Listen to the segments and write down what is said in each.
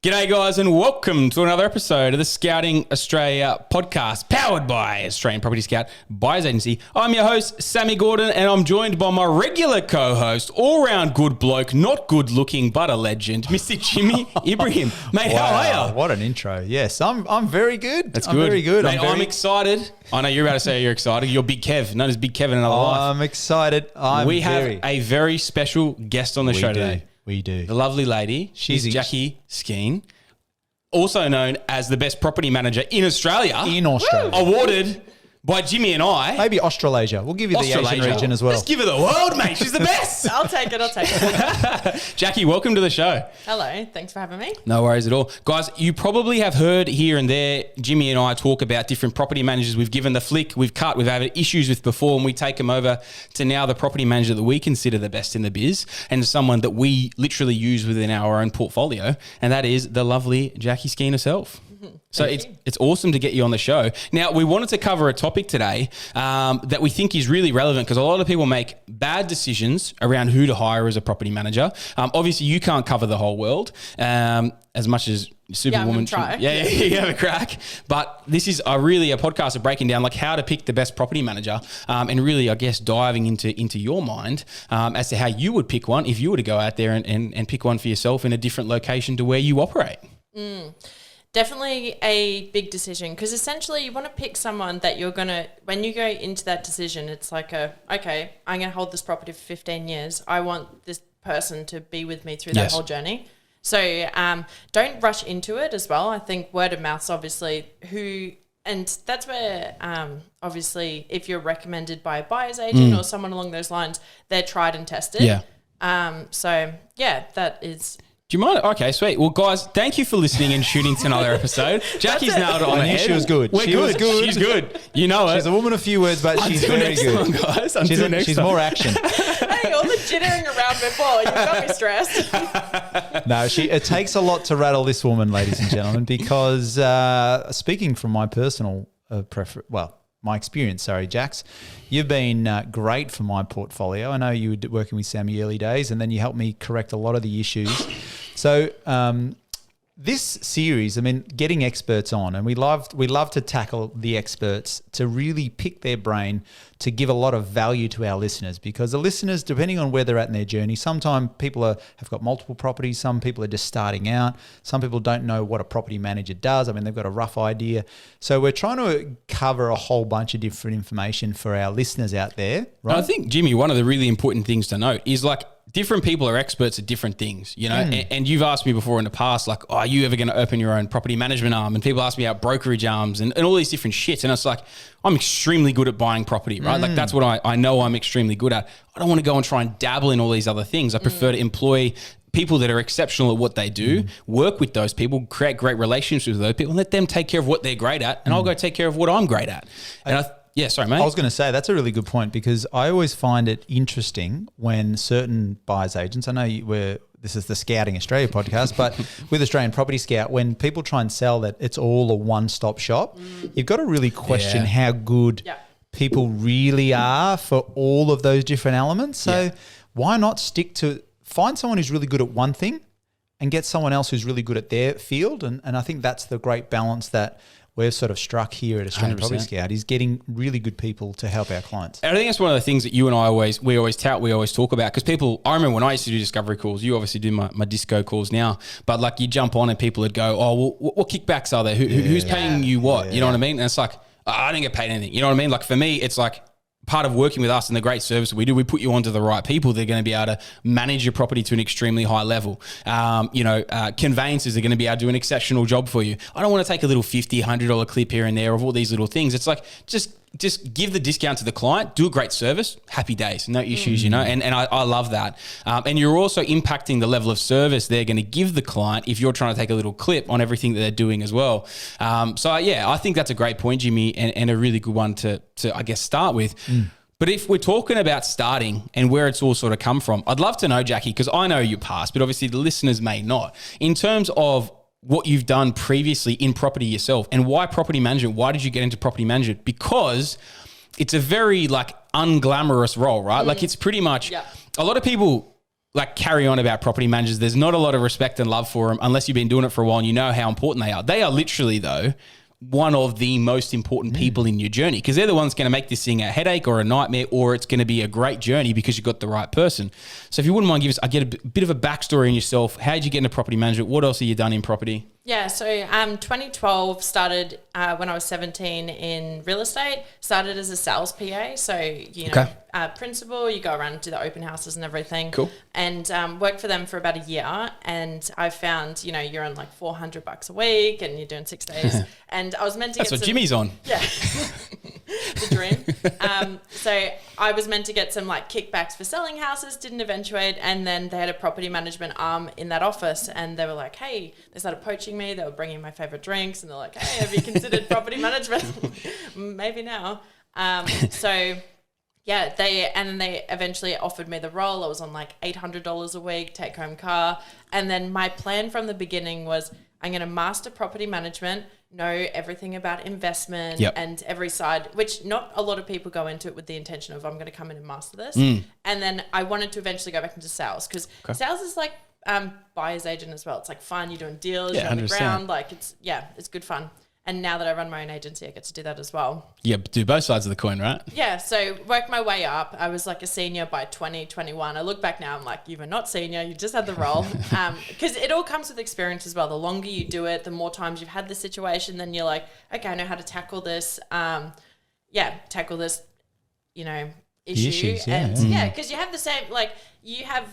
G'day guys and welcome to another episode of the Scouting Australia podcast powered by Australian Property Scout Buyers Agency. I'm your host, Sammy Gordon, and I'm joined by my regular co-host, all-round good bloke, not good looking, but a legend, Mr. Jimmy Ibrahim. Mate, Wow, how are you? what an intro. Yes, I'm very good. That's I'm good. very good. Mate, I'm excited. I know you're about to say you're excited. You're Big Kev, known as Big Kev in another life. I'm excited. We have a very special guest on the show today. We do. The lovely lady. She's Jackie Skein, also known as the best property manager in Australia. Awarded by Jimmy and I. Maybe Australasia. We'll give you the Asian region as well. Let's give her the world, mate. She's the best. I'll take it. Jackie, welcome to the show. Hello. Thanks for having me. No worries at all. Guys, you probably have heard here and there Jimmy and I talk about different property managers we've given the flick, we've cut, we've had issues with before, and we take them over to now the property manager that we consider the best in the biz and someone that we literally use within our own portfolio, and that is the lovely Jackie Skein herself. So it's awesome to get you on the show. Now, we wanted to cover a topic today that we think is really relevant because a lot of people make bad decisions around who to hire as a property manager. Obviously, you can't cover the whole world as much as Superwoman. Yeah, you have a crack. But this is really a podcast of breaking down like how to pick the best property manager and really, I guess, diving into your mind as to how you would pick one if you were to go out there and pick one for yourself in a different location to where you operate. Definitely a big decision because essentially you want to pick someone that you're going to, when you go into that decision, it's like okay, I'm going to hold this property for 15 years. I want this person to be with me through that whole journey. So don't rush into it as well. I think word of mouth's obviously and that's where obviously if you're recommended by a buyer's agent or someone along those lines, they're tried and tested. Yeah. So yeah, that is... Do you mind? Okay, sweet. Well, guys, thank you for listening and tuning to another epised. Jackie's nailed it on the head. She was good. We're good. She's good. You know it. She's a woman of few words, but she's very good. Guys. She's more action. Hey, all the jittering around before, you've got me stressed. No, it takes a lot to rattle this woman, ladies and gentlemen, because speaking from my personal my experience, Jax, you've been great for my portfolio. I know you were working with Sammy early days, and then you helped me correct a lot of the issues. So this series, I mean, getting experts on, and we love to tackle the experts to really pick their brain to give a lot of value to our listeners, because the listeners, depending on where they're at in their journey, sometimes people have got multiple properties, some people are just starting out, some people don't know what a property manager does. I mean, they've got a rough idea. So we're trying to cover a whole bunch of different information for our listeners out there. Right? I think, Jimmy, one of the really important things to note is like, different people are experts at different things, you know, and you've asked me before in the past, like, are you ever going to open your own property management arm? And people ask me about brokerage arms and all these different shit. And it's like, I'm extremely good at buying property, right? Like that's what I know I'm extremely good at. I don't want to go and try and dabble in all these other things. I prefer to employ people that are exceptional at what they do, work with those people, create great relationships with those people, and let them take care of what they're great at. And I'll go take care of what I'm great at. And yeah, sorry, mate. I was going to say, that's a really good point, because I always find it interesting when certain buyer's agents, I know this is the Scouting Australia podcast, but with Australian Property Scout, when people try and sell that it's all a one-stop shop, you've got to really question how good people really are for all of those different elements. So why not find someone who's really good at one thing and get someone else who's really good at their field? And I think that's the great balance that we've sort of struck here at Australian 100%. Property Scout, is getting really good people to help our clients. I think that's one of the things that you and I always tout, we always talk about, because I remember when I used to do discovery calls, you obviously do my disco calls now, but like you jump on and people would go, oh, well, what kickbacks are there? Who's paying you what? You know what I mean? And it's like, I didn't get paid anything. You know what I mean? Like for me, it's like, part of working with us and the great service that we do, we put you onto the right people. They're going to be able to manage your property to an extremely high level. Conveyancers are going to be able to do an exceptional job for you. I don't want to take a little $50, $100 clip here and there of all these little things. It's like, just give the discount to the client, do a great service, happy days, no issues, you know, and I love that. And you're also impacting the level of service they're going to give the client if you're trying to take a little clip on everything that they're doing as well. I think that's a great point, Jimmy, and a really good one to I guess, start with. But if we're talking about starting and where it's all sort of come from, I'd love to know, Jackie, because I know your past, but obviously the listeners may not, in terms of what you've done previously in property yourself and why property management. Why did you get into property management? Because it's a very unglamorous role, right? Like it's pretty much a lot of people like carry on about property managers. There's not a lot of respect and love for them unless you've been doing it for a while and you know how important they are. They are literally, though, one of the most important people in your journey, because they're the ones going to make this thing a headache or a nightmare, or it's going to be a great journey because you've got the right person. So if you wouldn't mind give us, I get a bit of a backstory on yourself. How did you get into property management? What else have you done in property? Yeah, so 2012 started when I was 17 in real estate. Started as a sales PA, so principal. You go around and do the open houses and everything. Cool. And worked for them for about a year, and I found you're on like $400 a week, and you're doing 6 days. And I was meant to. That's what Jimmy's on. Yeah. The dream. So I was meant to get some like kickbacks for selling houses, didn't eventuate, and then they had a property management arm in that office, and they were like, hey, they started poaching me. They were bringing my favorite drinks, and they're like, hey, have you considered property management? Maybe now. So yeah, they eventually offered me the role. I was on like $800 a week, take home car. And then my plan from the beginning was I'm going to master property management, know everything about investment and every side, which not a lot of people go into it with the intention of I'm going to come in and master this. And then I wanted to eventually go back into sales, because sales is like buyer's agent as well. It's like fun. You're doing deals, you're on the ground. Like it's good fun. And now that I run my own agency, I get to do that as well. Yeah, do both sides of the coin, right? Yeah, so worked my way up. I was like a senior by 2021. I look back now, I'm like, you were not senior, you just had the role. Because it all comes with experience as well. The longer you do it, the more times you've had the situation, then you're like, okay, I know how to tackle this. Tackle this, issue. Issues, because you have the same, like you have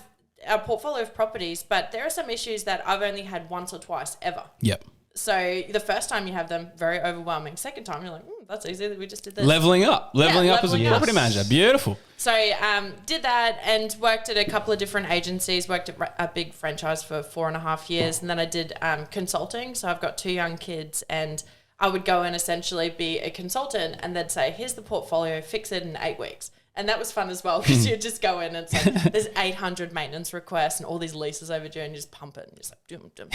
a portfolio of properties, but there are some issues that I've only had once or twice ever. Yep. So the first time you have them, very overwhelming. Second time, you're like, that's easy. We just did this. Leveling up as a property manager. Beautiful. So did that and worked at a couple of different agencies, worked at a big franchise for 4.5 years. And then I did consulting. So I've got 2 young kids, and I would go and essentially be a consultant and then say, here's the portfolio, fix it in 8 weeks. And that was fun as well, because you just go in and it's like there's 800 maintenance requests and all these leases overdue, and you just pump it and just like dum.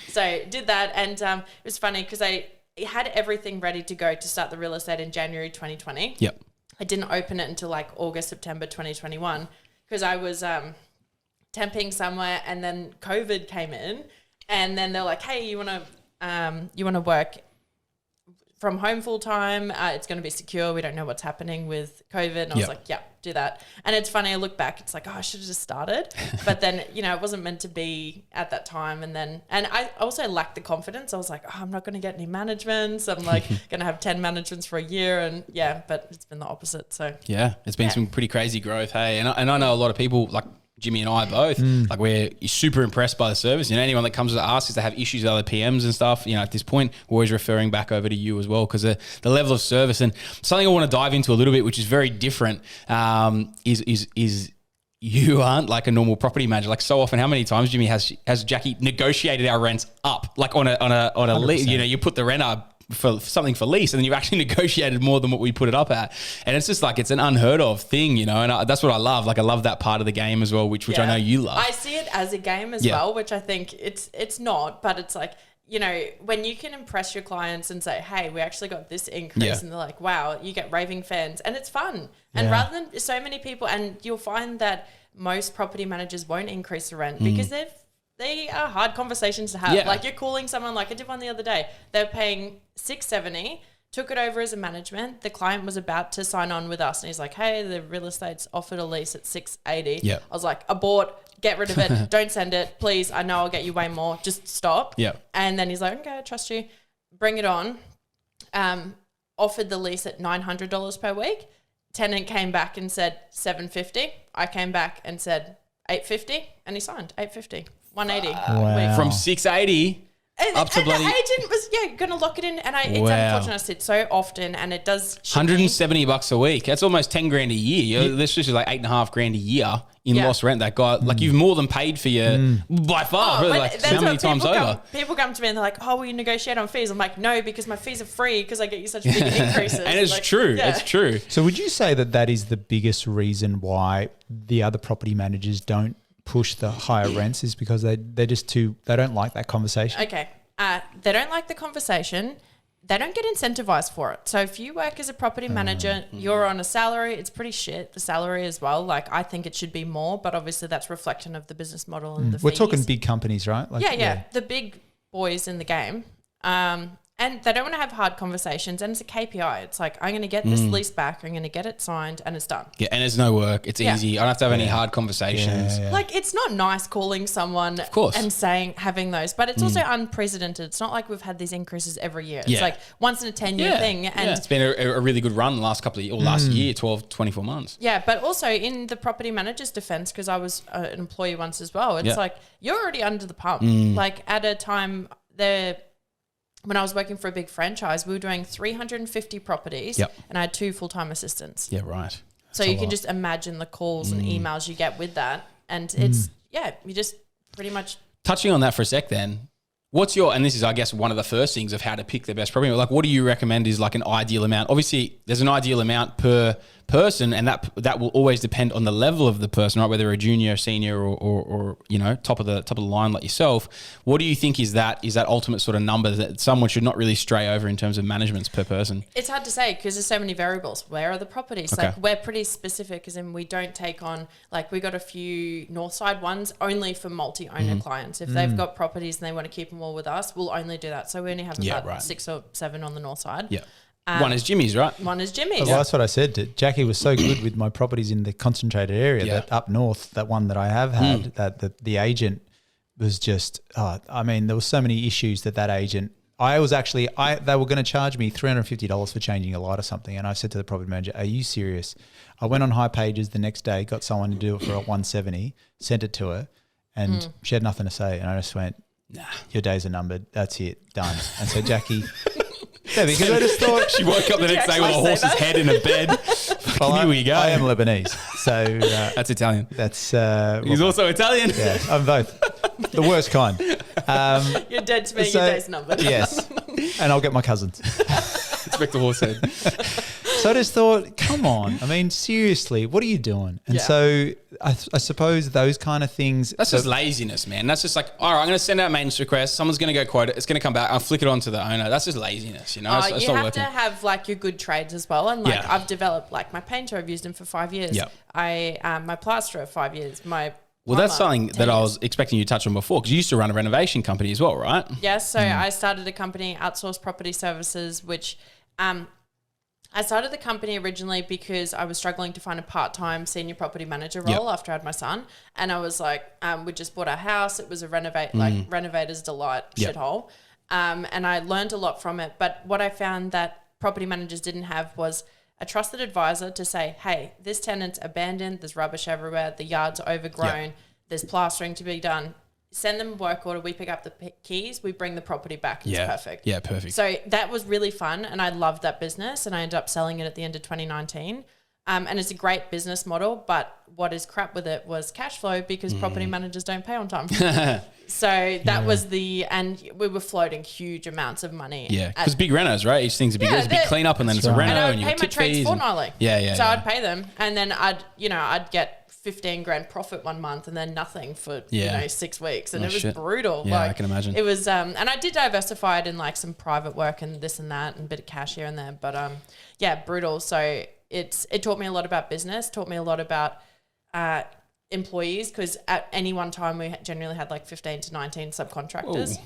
So did that, and it was funny because I had everything ready to go to start the real estate in January 2020. Yep. I didn't open it until like August, September 2021, because I was temping somewhere, and then COVID came in, and then they're like, hey, you want to work from home full time, it's going to be secure. We don't know what's happening with COVID. And I was like, yeah, do that. And it's funny, I look back, it's like, I should have just started. But then, it wasn't meant to be at that time. And I also lacked the confidence. I was like, I'm not going to get any managements. I'm like going to have 10 managements for a year. And but it's been the opposite. So yeah, it's been some pretty crazy growth. Hey, and I know a lot of people like Jimmy and I both, like we're super impressed by the service. Anyone that comes to us is they have issues with other PMs and stuff. At this point, we're always referring back over to you as well, because the level of service, and something I want to dive into a little bit, which is very different, is you aren't like a normal property manager. Like so often, how many times Jimmy has Jackie negotiated our rents up, like on a lease? You put the rent up for something for lease, and then you've actually negotiated more than what we put it up at, and it's just like it's an unheard of thing, and that's what I love. Like I love that part of the game as well, which I know you love. I see it as a game as well, which I think it's not, but it's like, when you can impress your clients and say, hey, we actually got this increase, and they're like, wow, you get raving fans, and it's fun. And rather than so many people, and you'll find that most property managers won't increase the rent because they are hard conversations to have. Yeah. Like you're calling someone, like I did one the other day, they're paying $670, took it over as a management. The client was about to sign on with us, and he's like, hey, the real estate's offered a lease at $680. Yeah. I was like, abort, get rid of it. Don't send it, please. I know I'll get you way more. Just stop. Yeah. And then he's like, okay, I trust you. Bring it on. Offered the lease at $900 per week. Tenant came back and said $750. I came back and said $850, and he signed $850. 180 Wow. From 680 up to bloody... the agent was, going to lock it in. And it's unfortunate I sit so often, and it does... $170 a week. That's almost 10 grand a year. This is like 8.5 grand a year in lost rent. That guy, like you've more than paid for your, by far, really, like how many times over? People come to me and they're like, will you negotiate on fees? I'm like, no, because my fees are free because I get you such big increases. And it's true. Yeah. It's true. So would you say that is the biggest reason why the other property managers don't push the higher rents, is because they're just they don't like that conversation? Okay. They don't like the conversation. they don't get incentivized for it. So if you work as a property manager, you're on a salary. It's pretty shit, the salary as well. Like, I think it should be more, but obviously that's reflection of the business model and the We're fees. talking big companies, right? Like, Yeah, the big boys in the game. And they don't want to have hard conversations, and it's a KPI. It's like, I'm going to get this lease back, I'm going to get it signed, and it's done. Yeah, and there's no work. It's easy. I don't have to have any hard conversations. Yeah. Like, it's not nice calling someone and having those, but it's also unprecedented. It's not like we've had these increases every year. It's like once in a 10-year thing. And it's been a really good run the last couple of years, or last year, 12, 24 months. Yeah, but also in the property manager's defense, because I was an employee once as well, it's like, you're already under the pump. Like, at a time when I was working for a big franchise, we were doing 350 properties and I had 2 full-time assistants. Yeah, right. So you can just imagine the calls and emails you get with that. And it's, you just pretty much... Touching on that for a sec then, what's your, and this is, I guess, one of the first things of how to pick the best property, like, what do you recommend is like an ideal amount? Obviously, there's an ideal amount per person, and that will always depend on the level of the person, right? Whether a junior, senior, or you know, top of the line like yourself. What do you think is that ultimate sort of number that someone should not really stray over in terms of managements per person? It's hard to say because there's so many variables. Where are the properties? Okay. Like, we're pretty specific, as in we don't take on, like, we got a few Northside ones only for multi-owner clients. If they've got properties and they want to keep them all with us, we'll only do that. So we only have about 6 or 7 on the north side. Yeah. One is Jimmy's, right? One is Jimmy's. Well, that's what I said. Jackie was so good with my properties in the concentrated area that up north, that one that I have had, that the agent was just, I mean, there were so many issues that agent, they were going to charge me $350 for changing a light or something. And I said to the property manager, are you serious? I went on High Pages the next day, got someone to do it for a 170, sent it to her, and she had nothing to say. And I just went, nah, your days are numbered. That's it. Done. And so Jackie... Yeah, because I just thought... She woke up the next day with a horse's head in a bed. Here we go. I am Lebanese. So... that's Italian. That's... He's also Italian. Yeah, I'm both. The worst kind. You're dead to me, your day's numbered. Yes. And I'll get my cousins. Expect the horse head. So I just thought, come on. I mean, seriously, what are you doing? And so I suppose those kind of things... That's just laziness, man. That's just like, all right, I'm going to send out a maintenance request. Someone's going to go quote it. It's going to come back. I'll flick it on to the owner. That's just laziness, you know? It's you not have working. to have, like, your good trades as well. And, like, I've developed, like, my painter, I've used him for 5 years. Yep. My plasterer, 5 years. Well, that's something that I was expecting you to touch on before, because you used to run a renovation company as well, right? Yes. So I started a company, Outsource Property Services, which... I started the company originally because I was struggling to find a part-time senior property manager role after I had my son. And I was like, we just bought our house. It was a renovator's delight shithole. And I learned a lot from it. But what I found that property managers didn't have was a trusted advisor to say, hey, this tenant's abandoned. There's rubbish everywhere. The yard's overgrown. There's plastering to be done. Send them a work order. We pick up the keys. We bring the property back. It's perfect. Yeah, perfect. So that was really fun, and I loved that business, and I ended up selling it at the end of 2019. And it's a great business model, but what is crap with it was cash flow because property managers don't pay on time. So that was and we were floating huge amounts of money. Yeah, because big renos, right? Each thing's a big, there's a big clean up, and then it's a reno, and I would and you pay got my tip trades fees. fortnightly. So I'd pay them, and then I'd get 15 grand profit one month and then nothing for 6 weeks, and it was brutal. Yeah, I can imagine. It was and I did diversify it in like some private work and this and that and a bit of cash here and there, but brutal. So it taught me a lot about business, taught me a lot about employees, because at any one time we generally had like 15 to 19 subcontractors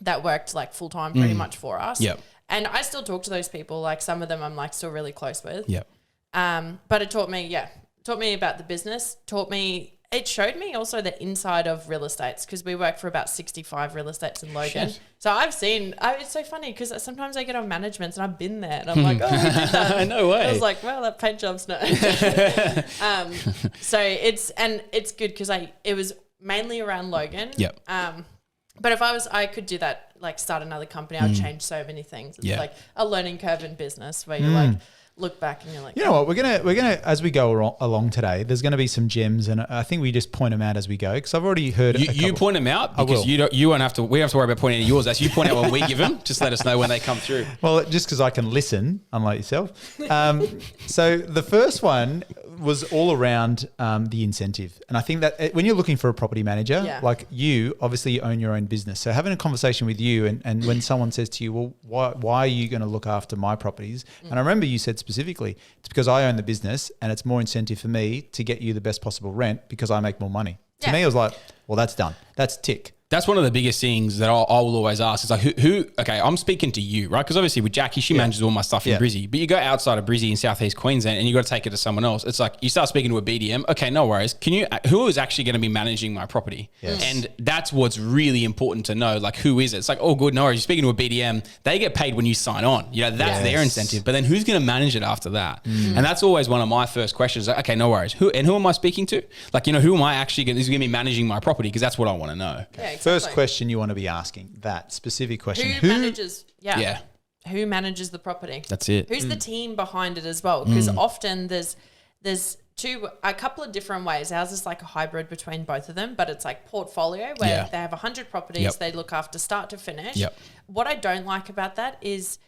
that worked like full time pretty much for us. Yep. And I still talk to those people, like some of them I'm like still really close with. Yep. But it taught me about the business, it showed me also the inside of real estates, because we work for about 65 real estates in Logan. Shit. So I've seen, it's so funny because sometimes I get on managements and I've been there and I'm like, oh, we did that. No way. I was like, well, that paint job's no. So it's good because it was mainly around Logan. Yep. But if I could do that, like start another company, I'd change so many things. It's like a learning curve in business where you're like, look back and you're like, you know what, we're gonna as we go along today, there's gonna be some gems, and I think we just point them out as we go, because I've already heard you point them out, because you won't have to. We don't have to worry about pointing out yours. That's you point out when we give them. Just let us know when they come through. Well, just because I can listen, unlike yourself. So the first one, was all around the incentive. And I think that when you're looking for a property manager, like you, obviously you own your own business. So having a conversation with you and when someone says to you, well, why are you going to look after my properties? And I remember you said specifically, it's because I own the business and it's more incentive for me to get you the best possible rent because I make more money. To me, I was like, well, that's done. That's tick. That's one of the biggest things that I will always ask. Is like, who? Okay, I'm speaking to you, right? Because obviously with Jackie, she manages all my stuff in Brizzy. But you go outside of Brizzy in Southeast Queensland, and you got to take it to someone else. It's like you start speaking to a BDM. Okay, no worries. Who is actually going to be managing my property? Yes. And that's what's really important to know. Like, who is it? It's like, oh, good, no worries. You're speaking to a BDM. They get paid when you sign on. You know, that's their incentive. But then who's going to manage it after that? And that's always one of my first questions. Like, okay, no worries. Who am I speaking to? Like, you know, who am I actually going to be managing my property? Because that's what I want to know. Yeah, exactly. First question you want to be asking, that specific question. Who manages? Yeah. Who manages the property? That's it. Who's the team behind it as well? Because often there's a couple of different ways. Ours is like a hybrid between both of them, but it's like portfolio where they have 100 properties. They look after start to finish. What I don't like about that is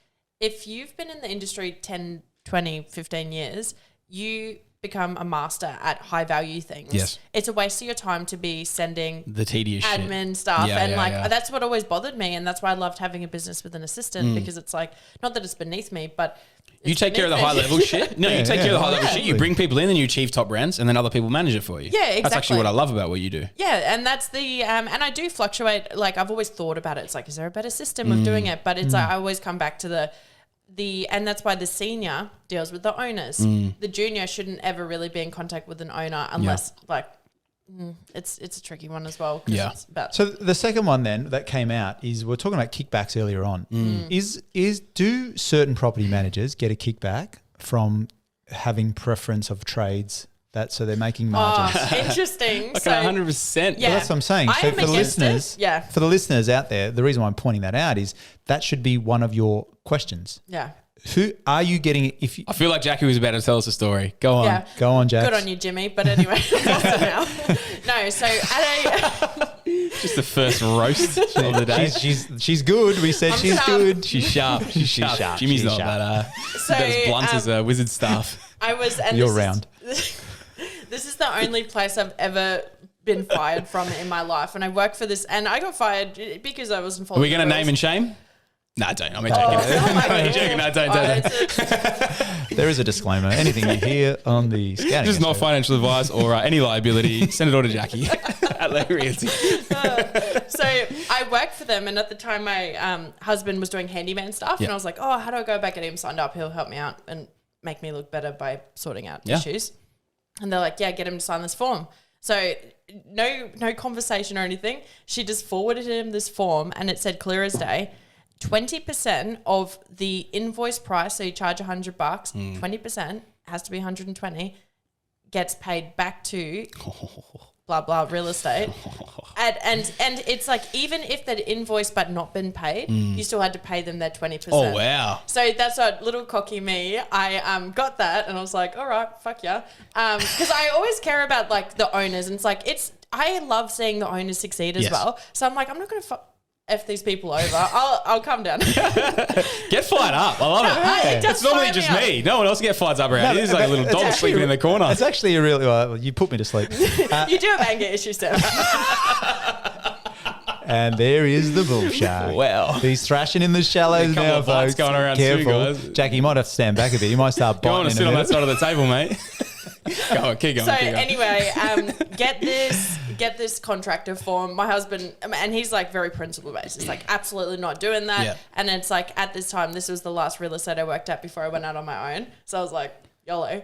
if you've been in the industry 10, 20, 15 years, you become a master at high value things. Yes. It's a waste of your time to be sending the tedious admin stuff. That's what always bothered me. And that's why I loved having a business with an assistant because it's like, not that it's beneath me, but you take care of the high level shit. No, you take care of the high level shit. You bring people in and you achieve top rents and then other people manage it for you. Yeah, exactly. That's actually what I love about what you do. Yeah, and that's the, and I do fluctuate. Like I've always thought about it. It's like, is there a better system of doing it? But it's like, I always come back to and that's why the senior deals with the owners. The junior shouldn't ever really be in contact with an owner unless it's a tricky one as well. Yeah. So the second one then that came out is we're talking about kickbacks earlier on. Do certain property managers get a kickback from having preference of trades? So they're making margins. Oh, interesting. Okay, so 100%. Yeah. Well, that's what I'm saying. So for the listeners out there, the reason why I'm pointing that out is that should be one of your questions. Yeah. Who are you getting? I feel like Jackie was about to tell us a story. Go on. Yeah. Go on, Jack. Good on you, Jimmy. But anyway, now. No, so just the first roast of the day. She's good. We said she's good. She's sharp. She's sharp. Jimmy's not that as blunt as a wizard staff. I was. And you're round. This is the only place I've ever been fired from in my life. And I worked for this, and I got fired because I wasn't following. Are we going to name and shame? No, don't. I'm joking. No, don't. There is a disclaimer. Anything you hear on the scouting. This is not financial advice or any liability. Send it all to Jackie at Lake Realty. So I worked for them, and at the time my husband was doing handyman stuff, and I was like, oh, how do I go back and get him signed up? He'll help me out and make me look better by sorting out issues. And they're like, yeah, get him to sign this form. So no conversation or anything. She just forwarded him this form, and it said clear as day, 20% of the invoice price, so you charge $100, 20% has to be 120, gets paid back to blah blah real estate, and it's like even if they'd invoiced but not been paid, you still had to pay them their 20%. Oh wow! So that's a little cocky me. I got that, and I was like, all right, fuck yeah, because I always care about like the owners, and it's like I love seeing the owners succeed as well. So I'm like, I'm not gonna F these people over. I'll calm down. Get fired up. I love it. It's normally just me. No one else get fired up around. He's like a little dog sleeping in the corner. It's actually a really, you put me to sleep. You do have anger issues, Sam. And there is the bull shark. Wow. He's thrashing in the shallows now, folks. Going around careful. Too, guys. Jackie, you might have to stand back a bit. You might start biting. Go on and sit on that side of the table, mate. Go on, keep going. So anyway, get this contractor form. My husband, and he's like very principle based. It's like absolutely not doing that. Yeah. And it's like at this time, this was the last real estate I worked at before I went out on my own. So I was like, YOLO.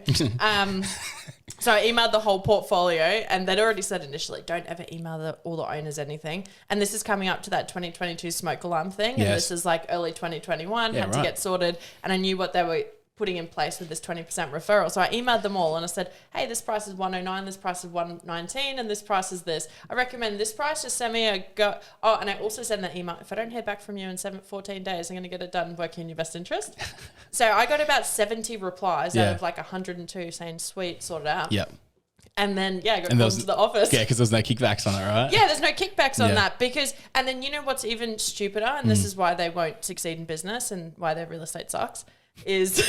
So I emailed the whole portfolio, and they'd already said initially, don't ever email all the owners anything. And this is coming up to that 2022 smoke alarm thing. And this is like early 2021, had to get sorted. And I knew what they were putting in place with this 20% referral. So I emailed them all and I said, hey, this price is 109, this price is 119, and this price is this. I recommend this price, just send me a go. Oh, and I also send that email, if I don't hear back from you in 14 days, I'm going to get it done working in your best interest. So I got about 70 replies out of like 102 saying, sweet, sort it out. Yep. And then, I got called to the office. Yeah, because there's no kickbacks on it, right? Yeah, there's no kickbacks on that and then you know what's even stupider, and this is why they won't succeed in business and why their real estate sucks. is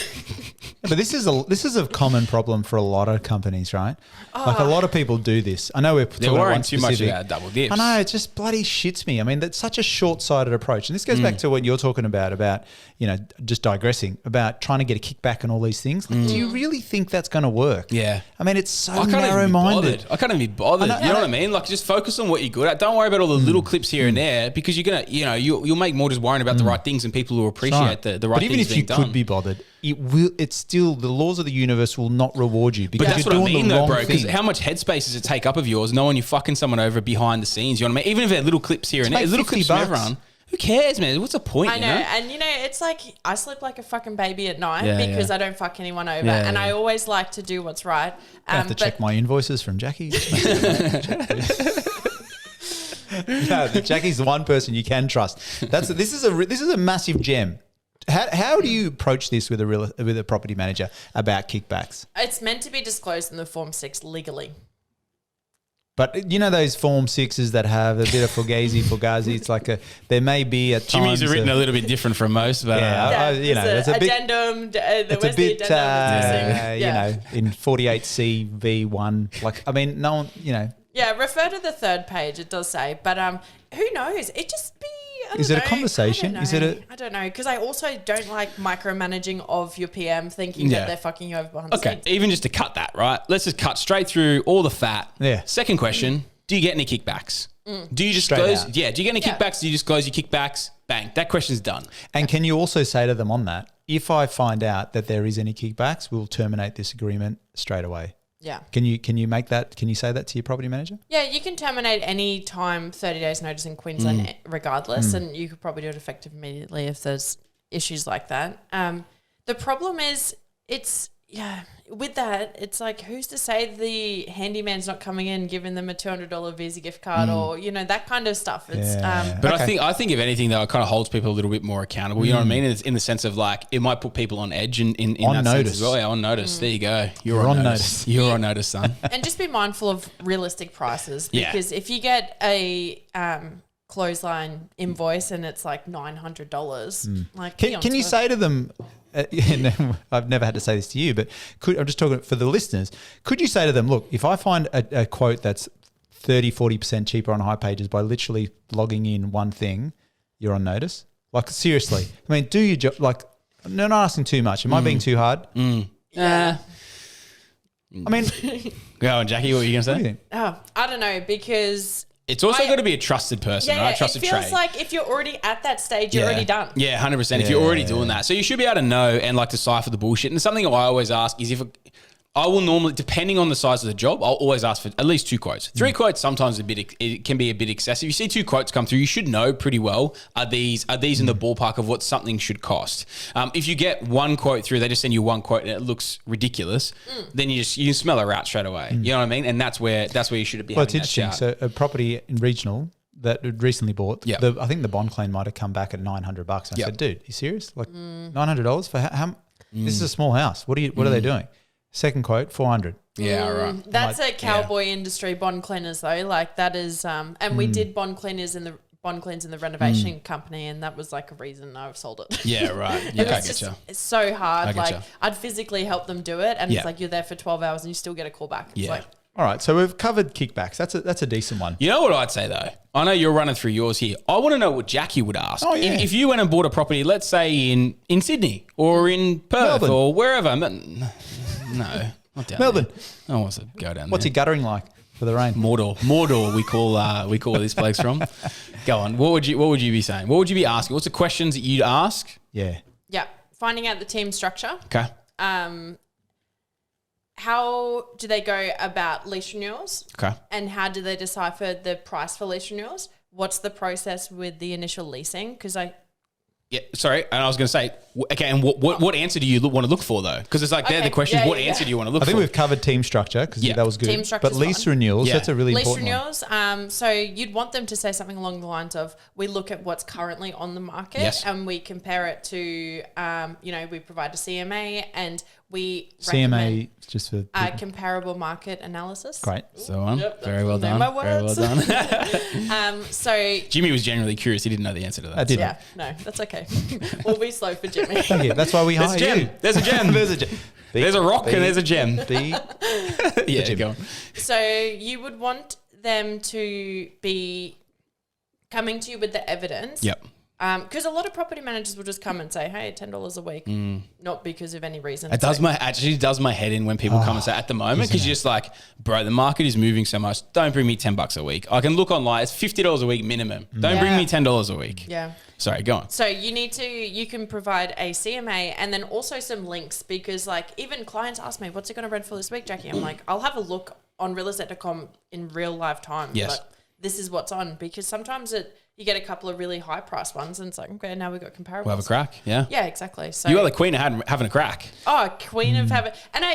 But this is a common problem for a lot of companies, right? Like a lot of people do this. I know we're talking They're about worrying one too much specific. about double dips. I know, it just bloody shits me. I mean, that's such a short-sighted approach. And this goes back to what you're talking about, just digressing, about trying to get a kickback and all these things. Like, do you really think that's going to work? Yeah. I mean, it's so I can't even be narrow-minded. bothered. I can't even be bothered. You know what I mean? Like, just focus on what you're good at. Don't worry about all the little clips here and there, because you're going to, you'll make more just worrying about the right things and people who appreciate the right But even things if you being done. could be bothered, it's still, the laws of the universe will not reward you because But that's you're what I doing mean, the though, wrong bro. Because thing. how much headspace does it take up of yours knowing you're fucking someone over behind the scenes? You know what I mean? Even if they're little clips here and there, make little 50 clips from bucks. everyone. Who cares, man? What's the point? I know, and it's like I sleep like a fucking baby at night Yeah, because yeah. I don't fuck anyone over, Yeah, and yeah. I always like to do what's right. I have to check my invoices from Jackie. No, Jackie's the one person you can trust. This is a massive gem. How do you approach this with a property manager about kickbacks? It's meant to be disclosed in the Form 6 legally. But you know those Form 6s that have a bit of fugazi. It's like there may be at times. Jimmy's are written a little bit different from most, but There's it's a bit. addendum. It's a Where's bit, the addendum? in 48C V1. Like, I mean, no one, Yeah, refer to the third page. It does say, but who knows? It just be. I Is don't it a know. conversation? I don't know. I don't know, because I also don't like micromanaging of your PM, thinking that they're fucking you over behind the okay, scenes. even just to cut that, right? Let's just cut straight through all the fat. Yeah. Second question, do you get any kickbacks? Do you just Straight close? out. Yeah. Do you get any Yeah. kickbacks? Do you just close your kickbacks? Bang. That question's done. And can you also say to them on that, if I find out that there is any kickbacks, we'll terminate this agreement straight away. Yeah. Can you make that? Can you say that to your property manager? Yeah, you can terminate any time 30 days notice in Queensland regardless, and you could probably do it effective immediately if there's issues like that. The problem is with that, it's like, who's to say the handyman's not coming in giving them a $200 Visa gift card or, that kind of stuff. It's But I think if anything, though, it kind of holds people a little bit more accountable. You know what I mean? It's in the sense of like it might put people on edge in On that sense notice. as well. Yeah, on notice. There you go. You're on on notice. notice. You're on notice, son. and just be mindful of realistic prices, Yeah. because if you get a clothesline invoice and it's like $900, like be on Can you top. say to them? And I've never had to say this to you, but I'm just talking for the listeners. Could you say to them, look, if I find a quote that's 30-40% cheaper on high pages by literally logging in one thing, you're on notice? Like, seriously. I mean, do your job. Like, I'm not asking too much. Am I being too hard? Yeah. I mean, Go on, Jackie. What are you going to what do you say? think? Oh, I don't know, because It's also got to be a trusted person, right? it Trusted feels trade. like if you're already at that stage, you're already done. Yeah, 100%. If you're already doing that. So you should be able to know and like decipher the bullshit. And something I always ask is I will normally, depending on the size of the job, I'll always ask for at least 2 quotes. 3 quotes sometimes it can be a bit excessive. You see 2 quotes come through, you should know pretty well, are these in the ballpark of what something should cost? If you get 1 quote through, they just send you 1 quote and it looks ridiculous, then you can smell a route straight away. You know what I mean? And that's where you should be Well, having it's that interesting. chat. So a property in regional that we'd recently bought, Yeah. I think the bond claim might have come back at $900. I said, dude, you serious? Like $900 for how this is a small house. What are they doing? Second quote, $400. Yeah, right. That's a cowboy industry, bond cleaners though. Like that is, and we did bond cleans in the renovation company, and that was like a reason I've sold it. Yeah, right. Yeah, I It's get just, you. it's so hard. I get Like ya. I'd physically help them do it, and Yeah. it's like you're there for 12 hours and you still get a call back. It's Yeah. like, All right, so we've covered kickbacks. That's a decent one. You know what I'd say though? I know you're running through yours here. I want to know what Jackie would ask. Oh, yeah. If you went and bought a property, let's say in Sydney or in Perth Melbourne. or wherever. No, not down Melbourne. there. No one wants to go down What's there. your guttering like for the rain? Mordor, we call this place from. Go on. What would you be saying? What would you be asking? What's the questions that you'd ask? Yeah. yeah, finding out the team structure. Okay. How do they go about lease renewals? Okay. And how do they decipher the price for lease renewals? What's the process with the initial leasing? Because Yeah, sorry. And I was going to say, okay, and what answer do you want to look for though? Because it's like they're the Okay, questions. yeah, what yeah, answer yeah. do you want to look I think for? we've covered team structure because Yeah. that was good. Team structure's but lease fine. renewals, Yeah. that's a really lease important one. renewals, so you'd want them to say something along the lines of, we look at what's currently on the market Yes. and we compare it to, we provide a CMA and we CMA, just for people. comparable market analysis. Great. So on. Yep, Very well they're done. my Very well words. done. So Jimmy was genuinely curious. He didn't know the answer to that. I didn't. yeah, no, that's okay. We'll be slow for Jimmy. Thank you. That's why we There's hire a gem. you. There's a gem. There's a gem. There's a rock and there's a gem. Yeah, gem. go on. So you would want them to be coming to you with the evidence. Yep. Because a lot of property managers will just come and say, hey, $10 a week, not because of any reason. It does actually does my head in when people come and say at the moment, because you're just like, bro, the market is moving so much. Don't bring me $10 a week. I can look online. It's $50 a week minimum. Don't bring me $10 a week. Yeah. Sorry, go on. So you can provide a CMA and then also some links, because like even clients ask me, what's it going to rent for this week, Jackie? I'm like, I'll have a look on realestate.com in real life time. Yes. But this is what's on, because sometimes you get a couple of really high price ones and it's like, okay, now we've got comparables. We'll have a crack. Yeah. Yeah, exactly. So You are the queen of having a crack. Oh, queen of having, and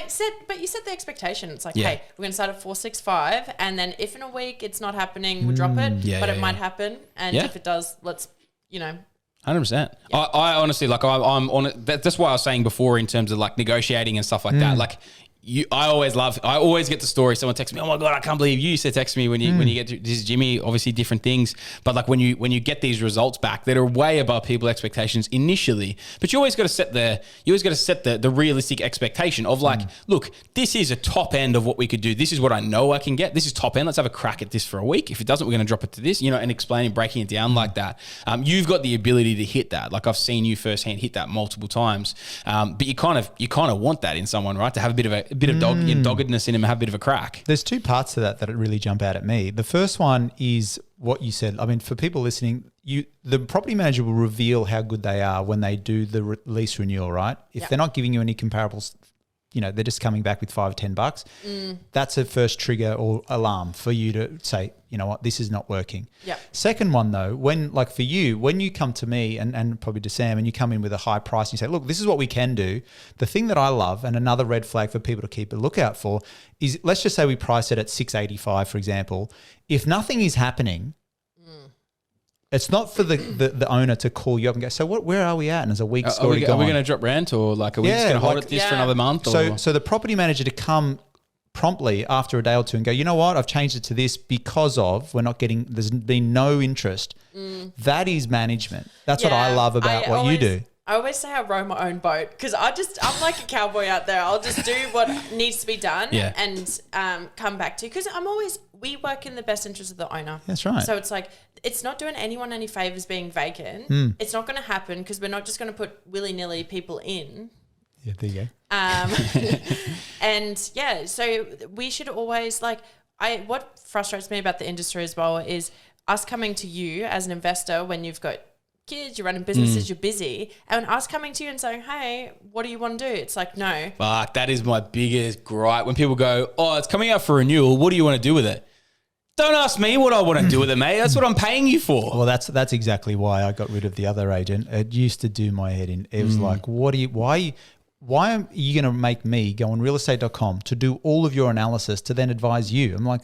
but you set the expectation. It's like, Yeah. hey, we're going to start at 465, and then if in a week it's not happening, we'll drop it. Yeah, but yeah, it might yeah. happen, and Yeah. if it does, let's 100%. I honestly, like, I'm on it. That's why I was saying before in terms of like negotiating and stuff like that. Like, I always get the story. Someone texts me, oh my God, I can't believe you used to text me when you get to, this is Jimmy, obviously different things. But like when you get these results back that are way above people's expectations initially, but you always got to set the realistic expectation of like, look, this is a top end of what we could do. This is what I know I can get. This is top end. Let's have a crack at this for a week. If it doesn't, we're going to drop it to this, and explaining, breaking it down like that. You've got the ability to hit that. Like I've seen you firsthand hit that multiple times. But you kind of want that in someone, right? To have a bit of doggedness in him and have a bit of a crack. There's two parts to that really jump out at me. The first one is what you said. I mean, for people listening, the property manager will reveal how good they are when they do the lease renewal, right? If they're not giving you any comparables, they're just coming back with $5 or $10. That's a first trigger or alarm for you to say, you know what, this is not working. Yep. Second one though, when you come to me and probably to Sam and you come in with a high price and you say, look, this is what we can do. The thing that I love, and another red flag for people to keep a lookout for, is let's just say we price it at $685, for example. If nothing is happening, it's not for the owner to call you up and go, so where are we at? And there's a week's already gone. Are we going to drop rent, or like are we just going to hold this for another month? So the property manager to come promptly after a day or two and go, you know what, I've changed it to this because of there's been no interest. That is management. That's what I love about what you do. I always say I row my own boat, because I'm like a cowboy out there. I'll just do what needs to be done and come back to, because we work in the best interest of the owner. That's right. So it's like, it's not doing anyone any favors being vacant. It's not going to happen, because we're not just going to put willy-nilly people in. Yeah, there you go. And yeah, so we should always what frustrates me about the industry as well is us coming to you as an investor when you've got kids, you're running businesses, you're busy, and us coming to you and saying, hey, what do you want to do? It's like, no. Fuck, that is my biggest gripe. When people go, oh, it's coming out for renewal, what do you want to do with it? Don't ask me what I want to do with it, mate. That's what I'm paying you for. Well, that's exactly why I got rid of the other agent. It used to do my head in. It was like, why are you going to make me go on realestate.com to do all of your analysis to then advise you? I'm like,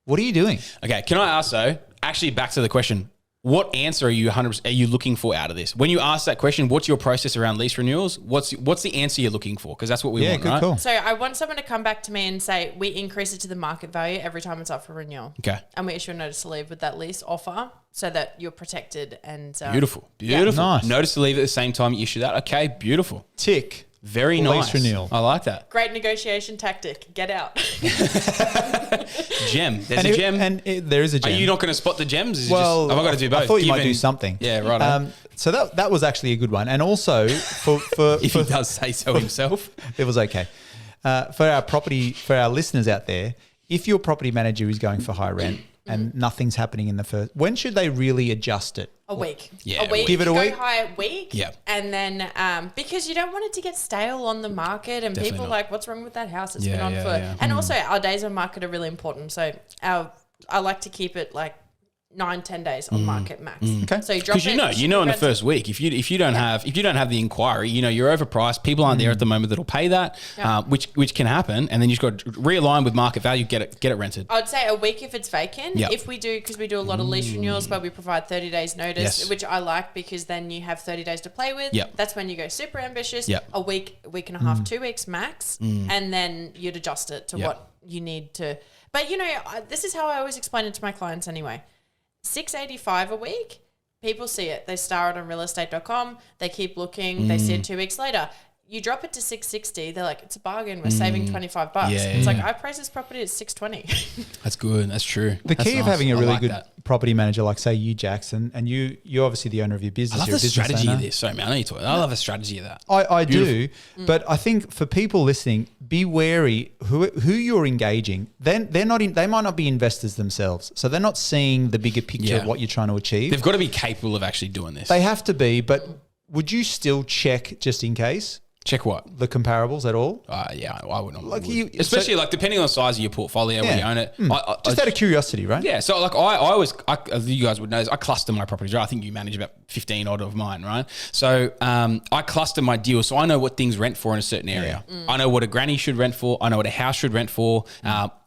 what are you doing? Okay, can I ask though, actually back to the question, what answer are you looking for out of this? When you ask that question, what's your process around lease renewals? What's the answer you're looking for? Because that's what we want, good right? call. So I want someone to come back to me and say, we increase it to the market value every time it's up for renewal. Okay. And we issue a notice to leave with that lease offer so that you're protected and... Beautiful. Yeah. Nice. Notice to leave at the same time you issue that. Okay, beautiful. Tick. Very Lease nice. renewal. I like that. Great negotiation tactic. Get out. Gem. There's a gem. There is a gem. Are you not going to spot the gems? Have I got to do both? I thought you might do something. Yeah, right. So that was actually a good one. And also for if he does say so himself. It was okay. For our listeners out there, if your property manager is going for high rent and nothing's happening in the first, when should they really adjust it? A week. Yeah, a week. Give it a week. Go high a week. Yeah. And then because you don't want it to get stale on the market and Definitely people not. like, what's wrong with that house? It's Yeah, been on yeah, for... yeah. And also our days on market are really important. So I like to keep it like 9-10 days on market max. Okay. So you drop Because it. you know in the first week, if you don't have the inquiry, you're overpriced. People aren't there at the moment that'll pay that, which can happen, and then you've got to realign with market value, get it rented. I'd say a week if it's vacant. Yep. If we do, because we do a lot of lease renewals where we provide 30 days notice, which I like because then you have 30 days to play with. Yep. That's when you go super ambitious. Yep. A week and a half, 2 weeks max, and then you'd adjust it to what you need to. But this is how I always explain it to my clients anyway. $685 a week, people see it. They star it on realestate.com. They keep looking. They see it 2 weeks later. You drop it to $660. They're like, it's a bargain. We're saving $25. It's like, I price this property at $620. That's good. That's true. The That's key of nice. having a I really like good that. property manager, like say you, Jackson, and you're obviously the owner of your business. I love you're a the business strategy owner. of this. Sorry, man. I know you're talking. I love the strategy of that. I do, but I think for people listening, be wary who you're engaging. They might not be investors themselves, so they're not seeing the bigger picture of what you're trying to achieve. They've got to be capable of actually doing this. They have to be, but would you still check just in case Check what? the comparables at all? Yeah, I would not. Like Especially depending on the size of your portfolio, where you own it. Just out of curiosity, right? Yeah, so I always, as you guys would know, I cluster my properties, right? I think you manage about 15 odd of mine, right? So I cluster my deals, so I know what things rent for in a certain area. I know what a granny should rent for. I know what a house should rent for.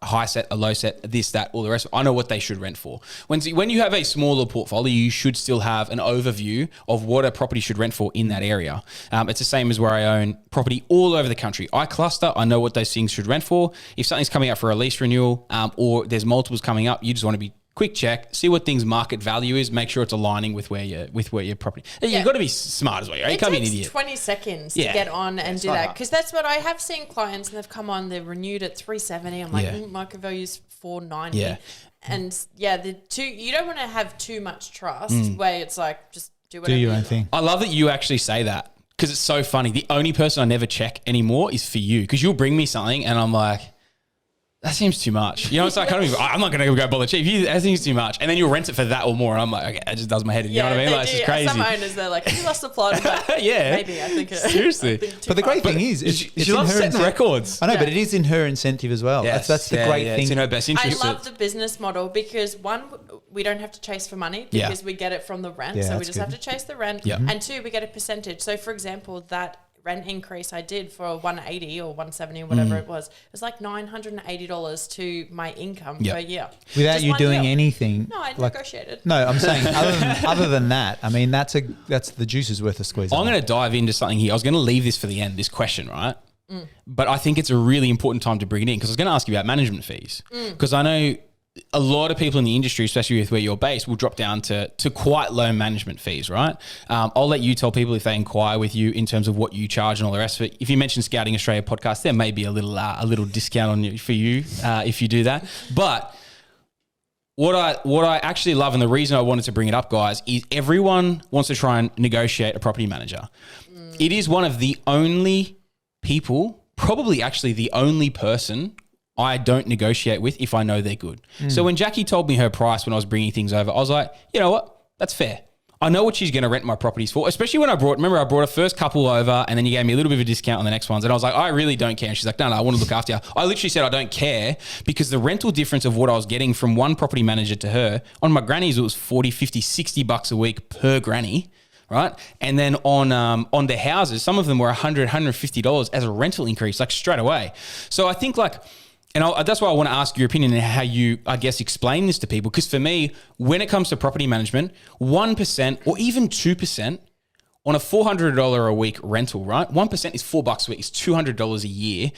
High set, a low set, this, that, all the rest. I know what they should rent for. When you have a smaller portfolio, you should still have an overview of what a property should rent for in that area. It's the same as where I own property all over the country. I cluster. I know what those things should rent for. If something's coming up for a lease renewal, or there's multiples coming up, you just want to be quick check, see what things market value is, make sure it's aligning with where your property. You've got to be smart as well. Right? You can't be an idiot. 20 seconds to get on and do that, because that's what I have seen clients, and they've come on, they've renewed at 370. I'm like, market value is 490. Yeah. And you don't want to have too much trust where it's like, just do whatever. Do your own thing. I love that you actually say that, because it's so funny. The only person I never check anymore is for you, because you'll bring me something and I'm like, that seems too much. It's like, I'm not going to go bother cheap. That seems too much. And then you'll rent it for that or more. And I'm like, okay, that just does my head in. You know what I mean? Like, it's just crazy. Some owners, they're like, have you lost the plot? But yeah. Maybe, I think. Seriously. But the great thing is, she loves setting records. I know, but it is in her incentive as well. Yes. That's the great thing. It's in her best interest. I love the business model because, one, we don't have to chase for money because we get it from the rent. So we just have to chase the rent. Yeah. And two, we get a percentage. So, for example, that rent increase I did for 180 or 170 or whatever it was like $980 to my income per year. Without Just you 1 doing year. anything. No, I negotiated. No, I'm saying other than that, I mean, that's the juice is worth a squeeze. I'm going to dive into something here. I was going to leave this for the end, this question, right? But I think it's a really important time to bring it in, because I was going to ask you about management fees, because I know a lot of people in the industry, especially with where you're based, will drop down to quite low management fees, right? I'll let you tell people if they inquire with you in terms of what you charge and all the rest of it. If you mention Scouting Australia podcast, there may be a little discount on you for you if you do that. But what I actually love, and the reason I wanted to bring it up, guys, is everyone wants to try and negotiate a property manager. It is one of the only people, probably actually the only person I don't negotiate with if I know they're good. So when Jackie told me her price when I was bringing things over, I was like, you know what? That's fair. I know what she's going to rent my properties for, especially when I brought a first couple over and then you gave me a little bit of a discount on the next ones. And I was like, I really don't care. And she's like, no, I want to look after you. I literally said, I don't care, because the rental difference of what I was getting from one property manager to her, on my grannies, it was 40, 50, 60 bucks a week per granny. Right. And then on the houses, some of them were $100, $150 as a rental increase, like straight away. So I think that's why I want to ask your opinion and how you, I guess, explain this to people. Because for me, when it comes to property management, 1% or even 2% on a $400 a week rental, right? 1% is $4 a week. It's $200 a year.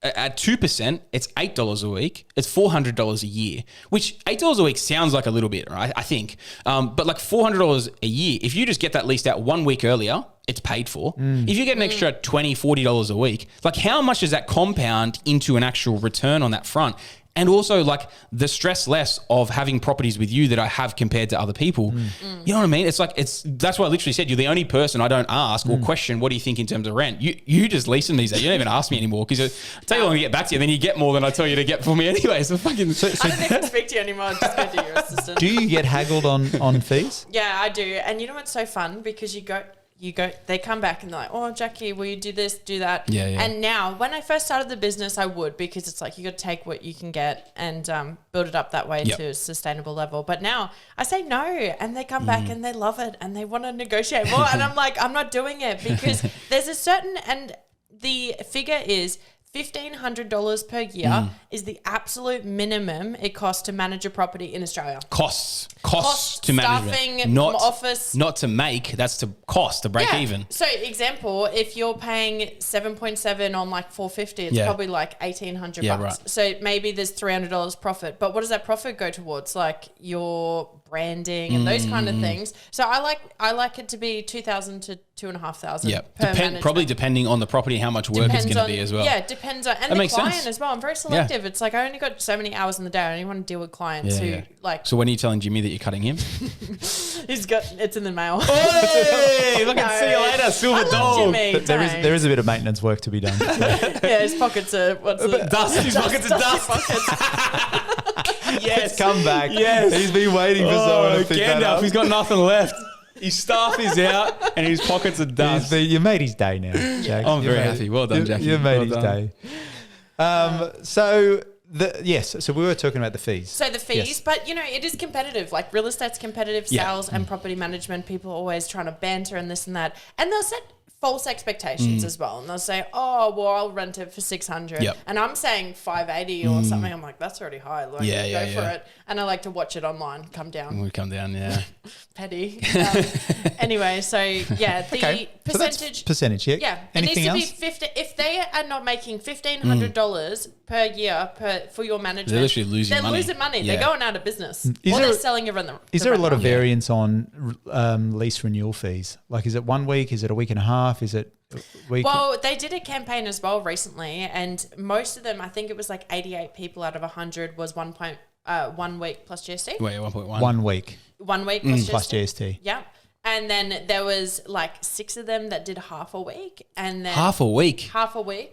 At 2%, it's $8 a week. It's $400 a year, which $8 a week sounds like a little bit, right? I think. But like $400 a year, if you just get that leased out 1 week earlier, it's paid for. If you get an extra $20, $40 a week, like how much does that compound into an actual return on that front? And also like the stress less of having properties with you that I have compared to other people. You know what I mean? That's why I literally said you're the only person I don't ask or question, what do you think in terms of rent? You just lease them these days. You don't even ask me anymore, because I tell you when we get back to you, then you get more than I tell you to get for me anyway. So I don't even speak to you anymore. I'm just going to do your assistant. Do you get haggled on fees? Yeah, I do. And you know what's so fun? Because you go they come back and they're like, oh, Jackie, will you do this, do that? Yeah, yeah. And now when I first started the business, I would, because it's like you got to take what you can get and build it up that way to a sustainable level. But now I say no, and they come back and they love it and they want to negotiate more. And I'm like, I'm not doing it, because there's a certain, and the figure is $1,500 per year is the absolute minimum it costs to manage a property in Australia. Costs to manage, staffing, office, not to make. That's to cost to break even. So, example, if you're paying 7.7 on like 450, it's probably like $1,800 bucks. Right. So maybe there's $300 profit. But what does that profit go towards? Like your branding and those kind of things. So I like it to be 2,000 to 2,500. Yeah, per probably depending on the property, how much work it's going to be as well. Yeah, it depends on, and that the makes client sense. as well. I'm very selective. It's like I only got so many hours in the day. I only want to deal with clients who like. So when are you telling Jimmy that you're cutting him? It's in the mail. Hey, look at see you later, silver dog. Jimmy, There is a bit of maintenance work to be done. Yeah, his pockets are Dust. His pockets are dust. Yes, come back. Yes. He's been waiting for someone to pick that Gandalf, up. he's got nothing left. His staff is out and his pockets are dust. You made his day now, Jack. I'm very happy. Well done, Jackie. You made Well his done. day. So we were talking about the fees. So the fees, Yes. but it is competitive. Like real estate's competitive, sales and property management. People are always trying to banter and this and that, and they'll set false expectations as well. And they'll say, "Oh, well, I'll rent it for 600," Yep. and I'm saying 580 or something. I'm like, that's already high. Like, go for it. And I like to watch it online. Come down. We come down, yeah. Petty. Anyway, so yeah, the Okay. So that's percentage. percentage, yeah. Yeah, Anything it needs else? to be 50. If they are not making $1,500 per year for your management, They're literally losing money. They're losing money. Yeah. They're going out of business. Is Or there- they're selling you the Is there a lot of rental. variance on lease renewal fees? Like, is it 1 week? Is it a week and a half? Is it a week? Well, they did a campaign as well recently, and most of them, I think it was like 88 people out of 100 was 1 week plus GST. Wait, 1.1. 1 week 1 week plus GST. plus GST. Yeah. And then there was like 6 of them that did half a week, and then Half a week.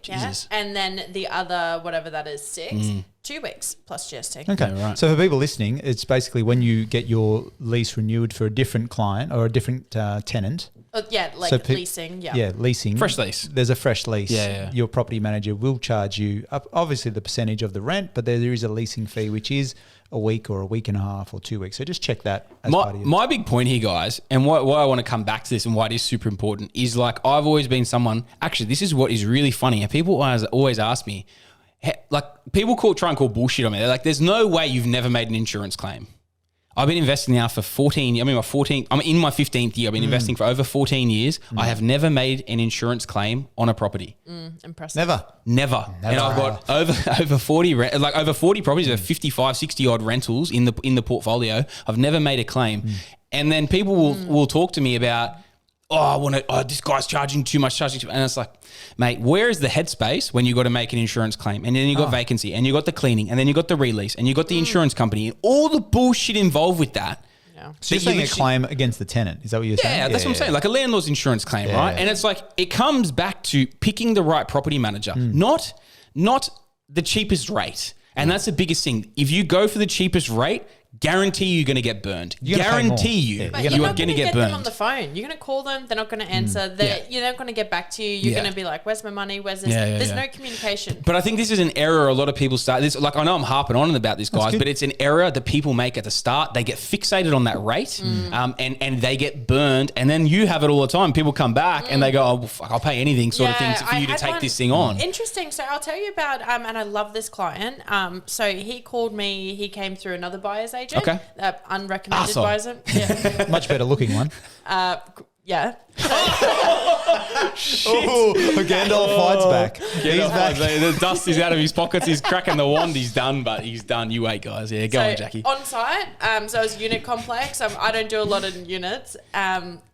Jesus. Yeah. And then the other, whatever that is, 6, 2 weeks plus GST. Okay. Yeah, right. So for people listening, it's basically when you get your lease renewed for a different client or a different tenant. Yeah, like So leasing. Yeah. Yeah, leasing. Fresh lease. There's a fresh lease. Yeah. Your property manager will charge you obviously the percentage of the rent, but there is a leasing fee, which is a week or a week and a half or 2 weeks. So just check that as part of your... My big point here, guys, and why I want to come back to this and why it is super important is like I've always been someone, actually, this is what is really funny. And people always ask me, like people try and call bullshit on me. They're like, there's no way you've never made an insurance claim. I've been investing now for 14. I'm in my 15th year. I've been investing for over 14 years. I have never made an insurance claim on a property. Impressive. Never. And I've got over 40 properties, over 55, 60 odd rentals in the portfolio. I've never made a claim. And then people will talk to me about, this guy's charging too much, and it's like, mate, where is the headspace when you got to make an insurance claim, and then you got vacancy, and you got the cleaning, and then you got the release, and you got the insurance company, and all the bullshit involved with that. Yeah. So you're saying a claim against the tenant. Is that what you're saying? Yeah, that's what I'm saying. Like a landlord's insurance claim, right? And it's like, it comes back to picking the right property manager, not the cheapest rate. And that's the biggest thing. If you go for the cheapest rate, guarantee you're going to get burned. Guarantee you, But you you're are not going to get get them on burned. the phone. You're going to call them. They're not going to answer. You're not going to get back to you. You're Yeah. going to be like, "Where's my money? Where's this?" Yeah, There's yeah. no communication. But I think this is an error a lot of people start. This, like, I know I'm harping on about this, guys, good. but it's an error that people make at the start. They get fixated on that rate, and they get burned. And then you have it all the time. People come back and they go, "Oh, well, fuck, I'll pay anything," sort of thing, for you to had take one- this thing on. Interesting. So I'll tell you about, and I love this client. So he called me. He came through another buyer's agent. Okay. Unrecommended Awesome. buyer's agent. Yeah. Much better looking one. Yeah. Oh, Gandalf fights back. He's back. The dust is out of his pockets. He's cracking the wand. He's done, but he's done. You wait, guys. Yeah, go on, Jackie. On site, so it's unit complex. I don't do a lot of units.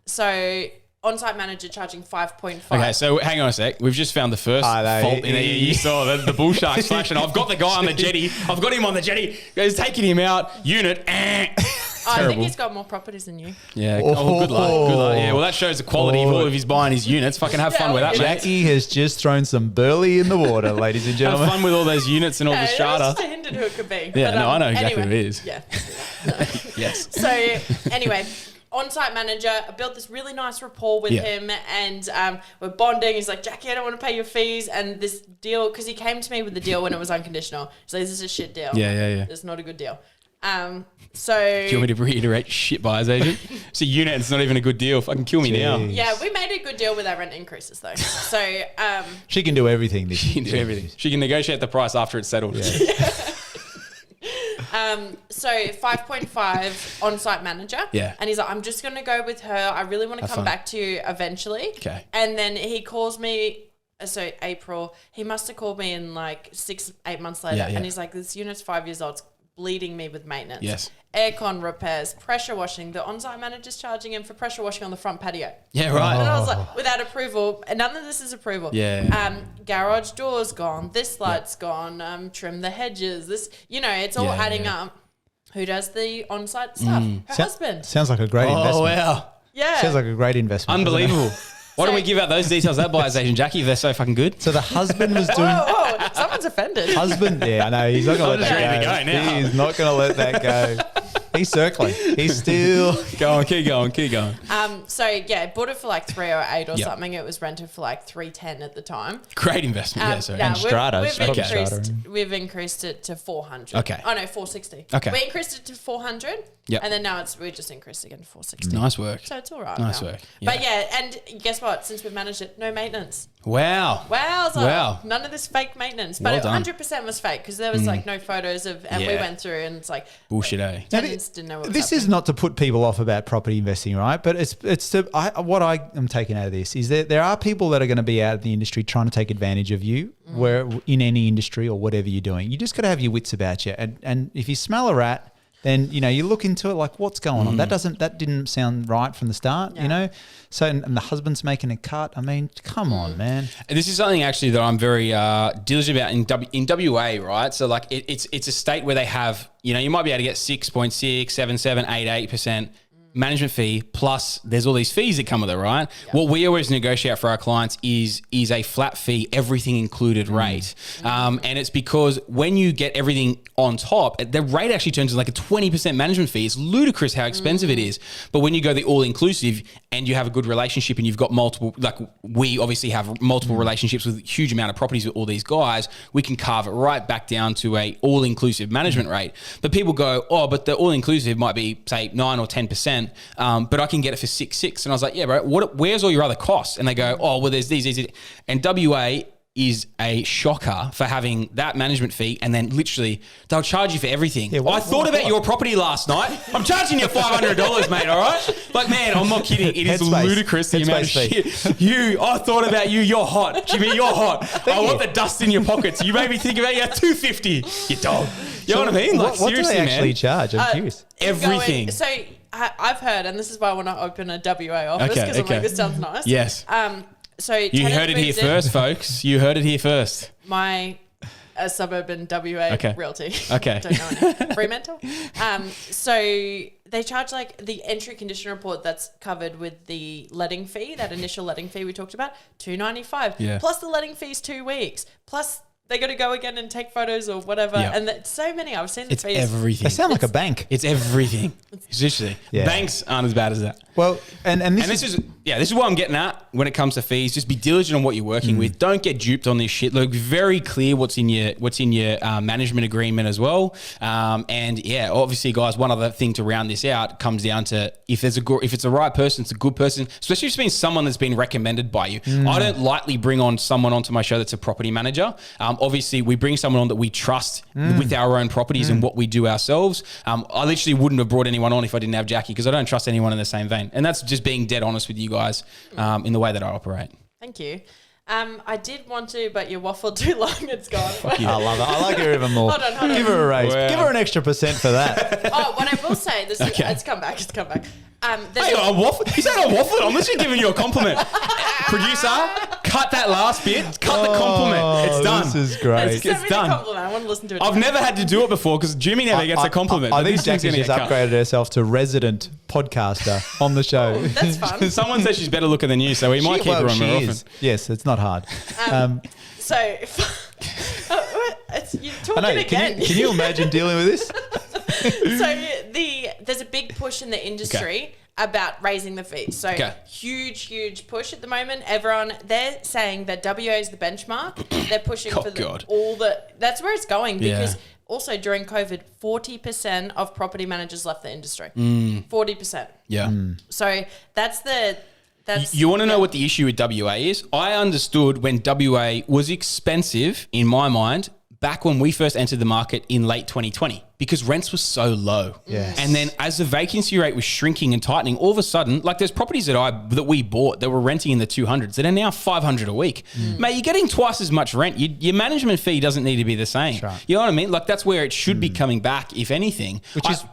So on-site manager charging 5.5. Okay, so hang on a sec. We've just found the first fault in it. You saw the bull sharks flashing. I've got the guy on the jetty. I've got him on the jetty. He's taking him out. Unit. I think he's got more properties than you. Yeah. Oh, good luck. Good luck. Yeah. Well, that shows the quality of all of his buying his units. Fucking have fun with that, mate. Jackie has just thrown some burley in the water, ladies and Have gentlemen. fun with all those units and all the That strata. was just a hint at who it could be. Yeah, But, no, I know exactly anyway, who it is. Yeah. Yes. So anyway, on-site manager. I built this really nice rapport with Yeah. him, and we're bonding. He's like, Jackie, I don't want to pay your fees. And this deal, because he came to me with the deal when it was unconditional. He's like, this is a shit deal. Yeah. It's not a good deal. Do you want me to reiterate shit buyer's agent? It's a unit and it's not even a good deal. Fucking kill me now. Yeah, we made a good deal with our rent increases though. So She can do everything. She can do everything. She can negotiate the price after it's settled. so 5.5 on-site manager. Yeah. And he's like, I'm just going to go with her. I really want to come back to you eventually. Okay. And then he calls me, so April, he must have called me in like 6-8 months later. Yeah. And he's like, this unit's 5 years old. It's bleeding me with maintenance. Yes. Aircon repairs, pressure washing. The on-site manager's charging him for pressure washing on the front patio. Yeah, right. And I was like, without approval, and none of this is approval. Yeah. Garage doors gone. This light's gone. Trim the hedges. This, it's all adding up. Who does the on-site stuff? Her husband. Sounds like a great investment. Oh, wow. Yeah. Sounds like a great investment. doesn't it? Unbelievable. Why don't we give out those details, that buyer's agent, Jackie, if they're so fucking good? So the husband was doing. Whoa, someone's offended. Husband, I know he's not going to let just ready that to go. go now. He is not going to let that go. He's circling. He's still. Go on, keep going. So yeah, bought it for like 308 or Yep. something. It was rented for like 310 at the time. Great investment. Yeah, sorry. no, And strata, We've, it's probably strata. we've increased it to 400. Okay. Oh no, 460. Okay. We increased it to 400. Yep. And then now we just increased again to 460. Nice work. So it's all right. Nice now. work. But yeah, and guess what? Since we've managed it, no maintenance. Wow. Wowza. Wow. None of this fake maintenance. But Well it done. 100% was fake because there was like no photos of, and we Yeah. went through and it's like, Bullshit, eh? tenants didn't know what was This is not to put people off about property investing, right? But it's to what I am taking out of this is that there are people that are going to be out of the industry trying to take advantage of you, where in any industry or whatever you're doing. You just got to have your wits about you, and if you smell a rat, then you look into it like what's going on. That didn't sound right from the start, So and the husband's making a cut. I mean, come on, man. And this is something actually that I'm very diligent about in WA, right? So like it's a state where they have, you might be able to get 6.6, 7, 8% management fee, plus there's all these fees that come with it, right? Yep. What we always negotiate for our clients is a flat fee, everything included rate. And it's because when you get everything on top, the rate actually turns into like a 20% management fee. It's ludicrous how expensive it is. But when you go the all-inclusive and you have a good relationship and you've got multiple, like we obviously have multiple relationships with a huge amount of properties with all these guys, we can carve it right back down to a all-inclusive management rate. But people go, oh, but the all-inclusive might be, say, 9 or 10%. But I can get it for 6.6. And I was like, yeah, bro, where's all your other costs? And they go, oh, well, there's these. And WA is a shocker for having that management fee, and then literally they'll charge you for everying. Yeah, I thought about your property last night. I'm charging you $500, mate, all right? Like, man, I'm not kidding. It is Headspace. ludicrous the amount of Headspace shit. I thought about you. You're hot. Jimmy, you're hot. I want the dust in your pockets. You made me think about you at $250, you dog. You know what I mean? Like, what do seriously, they actually man. charge? I'm curious. Everything. So I've heard, and this is why I want to open a WA office because I'm like, this sounds nice. Yes. So You heard it here first, folks. You heard it here first. My suburban WA realty. Okay. Don't know any. Fremantle. So they charge like the entry condition report that's covered with the letting fee, that initial letting fee we talked about, $295. Yeah. Plus the letting fee's 2 weeks. Plus they got to go again and take photos or whatever. Yeah. And so many. I've seen the It's fees. everything. They sound like a bank. It's everything. It's literally. Yeah. Banks aren't as bad as that. Well, and This is what I'm getting at when it comes to fees. Just be diligent on what you're working with. Don't get duped on this shit. Look, very clear what's in your management agreement as well. And yeah, obviously, guys, one other thing to round this out comes down to if it's a right person, it's a good person, especially if it's been someone that's been recommended by you. I don't lightly bring on someone onto my show that's a property manager. Obviously, we bring someone on that we trust with our own properties and what we do ourselves. I literally wouldn't have brought anyone on if I didn't have Jackie, because I don't trust anyone in the same vein. And that's just being dead honest with you guys in the way that I operate. Thank you. I did want to, but you waffled too long. It's gone. I love it. I like her even more. Hold on. Give her a raise. Wow. Give her an extra % for that. Oh, what I will say, it's come back. Hey, I'm waffling. You said I'm waffling. I'm literally giving you a compliment. Producer, cut that last bit. Cut the compliment. It's done. This is great. It's done. done. Compliment. I want to listen to it. I've never had to do it before because Jimmy never gets a compliment. I but think this thing's Jackie gonna just get cut. upgraded herself to resident podcaster on the show. That's fun. Someone says she's better looking than you, so we might keep her on more often. Yes, it's not hard. So, you're talking I know. again. Can you imagine dealing with this? So there's a big push in the industry about raising the fees. So huge push at the moment. Everyone, they're saying that WA is the benchmark. They're pushing for that's where it's going because also during COVID, 40% of property managers left the industry. 40%. Yeah. So that's you want to know what the issue with WA is? I understood when WA was expensive in my mind back when we first entered the market in late 2020 because rents were so low. Yes. And then as the vacancy rate was shrinking and tightening, all of a sudden, like there's properties that we bought that were renting in the 200s that are now 500 a week. Mate, you're getting twice as much rent. Your management fee doesn't need to be the same. Right. You know what I mean? Like that's where it should be coming back, if anything.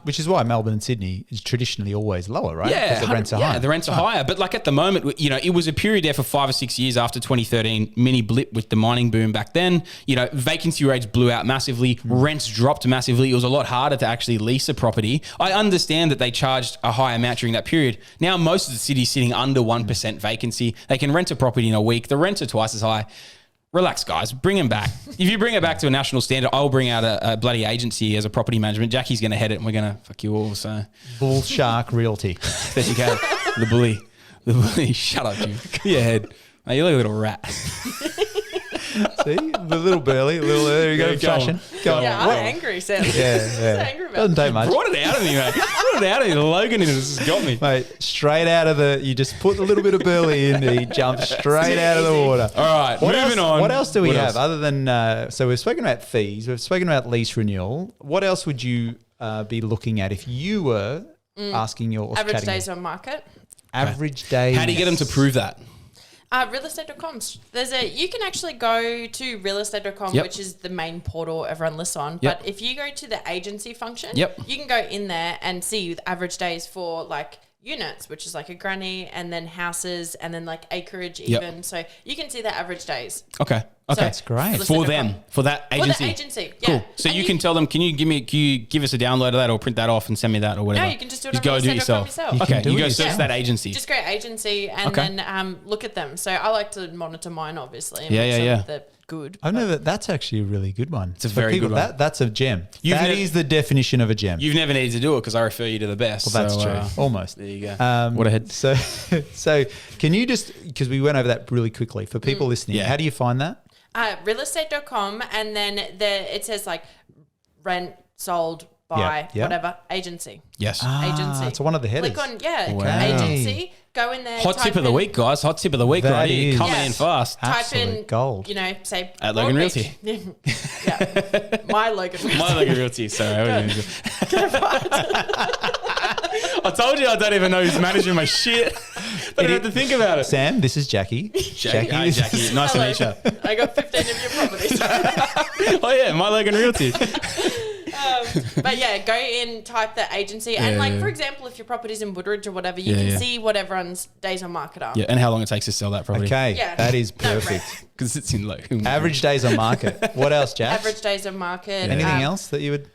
Which is why Melbourne and Sydney is traditionally always lower, right? Yeah, because the rents are higher. Yeah, the rents are higher. But like at the moment, you know, it was a period there for 5 or 6 years after 2013, mini blip with the mining boom back then. You know, vacancy rates blew out massively. Rents dropped massively. It was a lot harder to actually lease a property. I understand that they charged a high amount during that period. Now most of the city's sitting under 1% vacancy. They can rent a property in a week. The rents are twice as high. Relax, guys. Bring them back. If you bring it back to a national standard, I'll bring out a bloody agency as a property management. Jackie's going to head it and we're going to fuck you all. So Bull Shark Realty. there you go. The bully. Shut up, Jim. Go your head. Mate, you look like a little rat. See, the little burly, there you go, fashion. Go on. I'm angry, Sam. Yeah. So angry about Doesn't take much. Brought it out of me, mate. Brought it out of me. The Logan in it has just got me. Mate, straight out of you just put a little bit of burly in, he jumps straight out of the water. All right, moving on. What else do we have other than, so we've spoken about fees, we've spoken about lease renewal. What else would you be looking at if you were asking your average days on market? Average days. How do you get them to prove that? Realestate.com. You can actually go to realestate.com, which is the main portal everyone lists on. Yep. But if you go to the agency function, you can go in there and see the average days for like units, which is like a granny, and then houses, and then like acreage even. So you can see the average days. Okay. So that's great. For them, for that agency. For the agency, yeah. Cool. So you can tell them, can you give us a download of that or print that off and send me that or whatever? No, you can just do it on go do it realestate.com yourself. yourself. Okay, you go it search yourself. that agency. Just go agency and then look at them. So I like to monitor mine, obviously. And make sure that they're good. I know that's actually a really good one. It's a very good one. That's a gem. That is the definition of a gem. You've never needed to do it because I refer you to the best. Well, that's true. Almost. There you go. What a head. So can you just, because we went over that really quickly, for people listening, how do you find that? Realestate.com, and then it says like rent, sold, buy, whatever, agency. Yes. Agency. So one of the headers. Click on, agency, go in there. Hot tip of the week, guys. Hot tip of the week right here. Coming in fast. Type in gold. Say at Logan Realty. Yeah. My Logan Realty. My Logan Realty. Sorry. I told you I don't even know who's managing my shit. But I have to think about it. Sam, this is Jackie. Jackie. Nice to meet you. I got 15 of your properties. Oh yeah, My Logan Realty. But yeah, go in, type the agency, and for example, if your property's in Woodridge or whatever, you can see what everyone's days on market are. Yeah, and how long it takes to sell that property. Okay, that is perfect. Because it's in Logan. Average days on market. What else, Jack? Average days on market. Anything else that you would?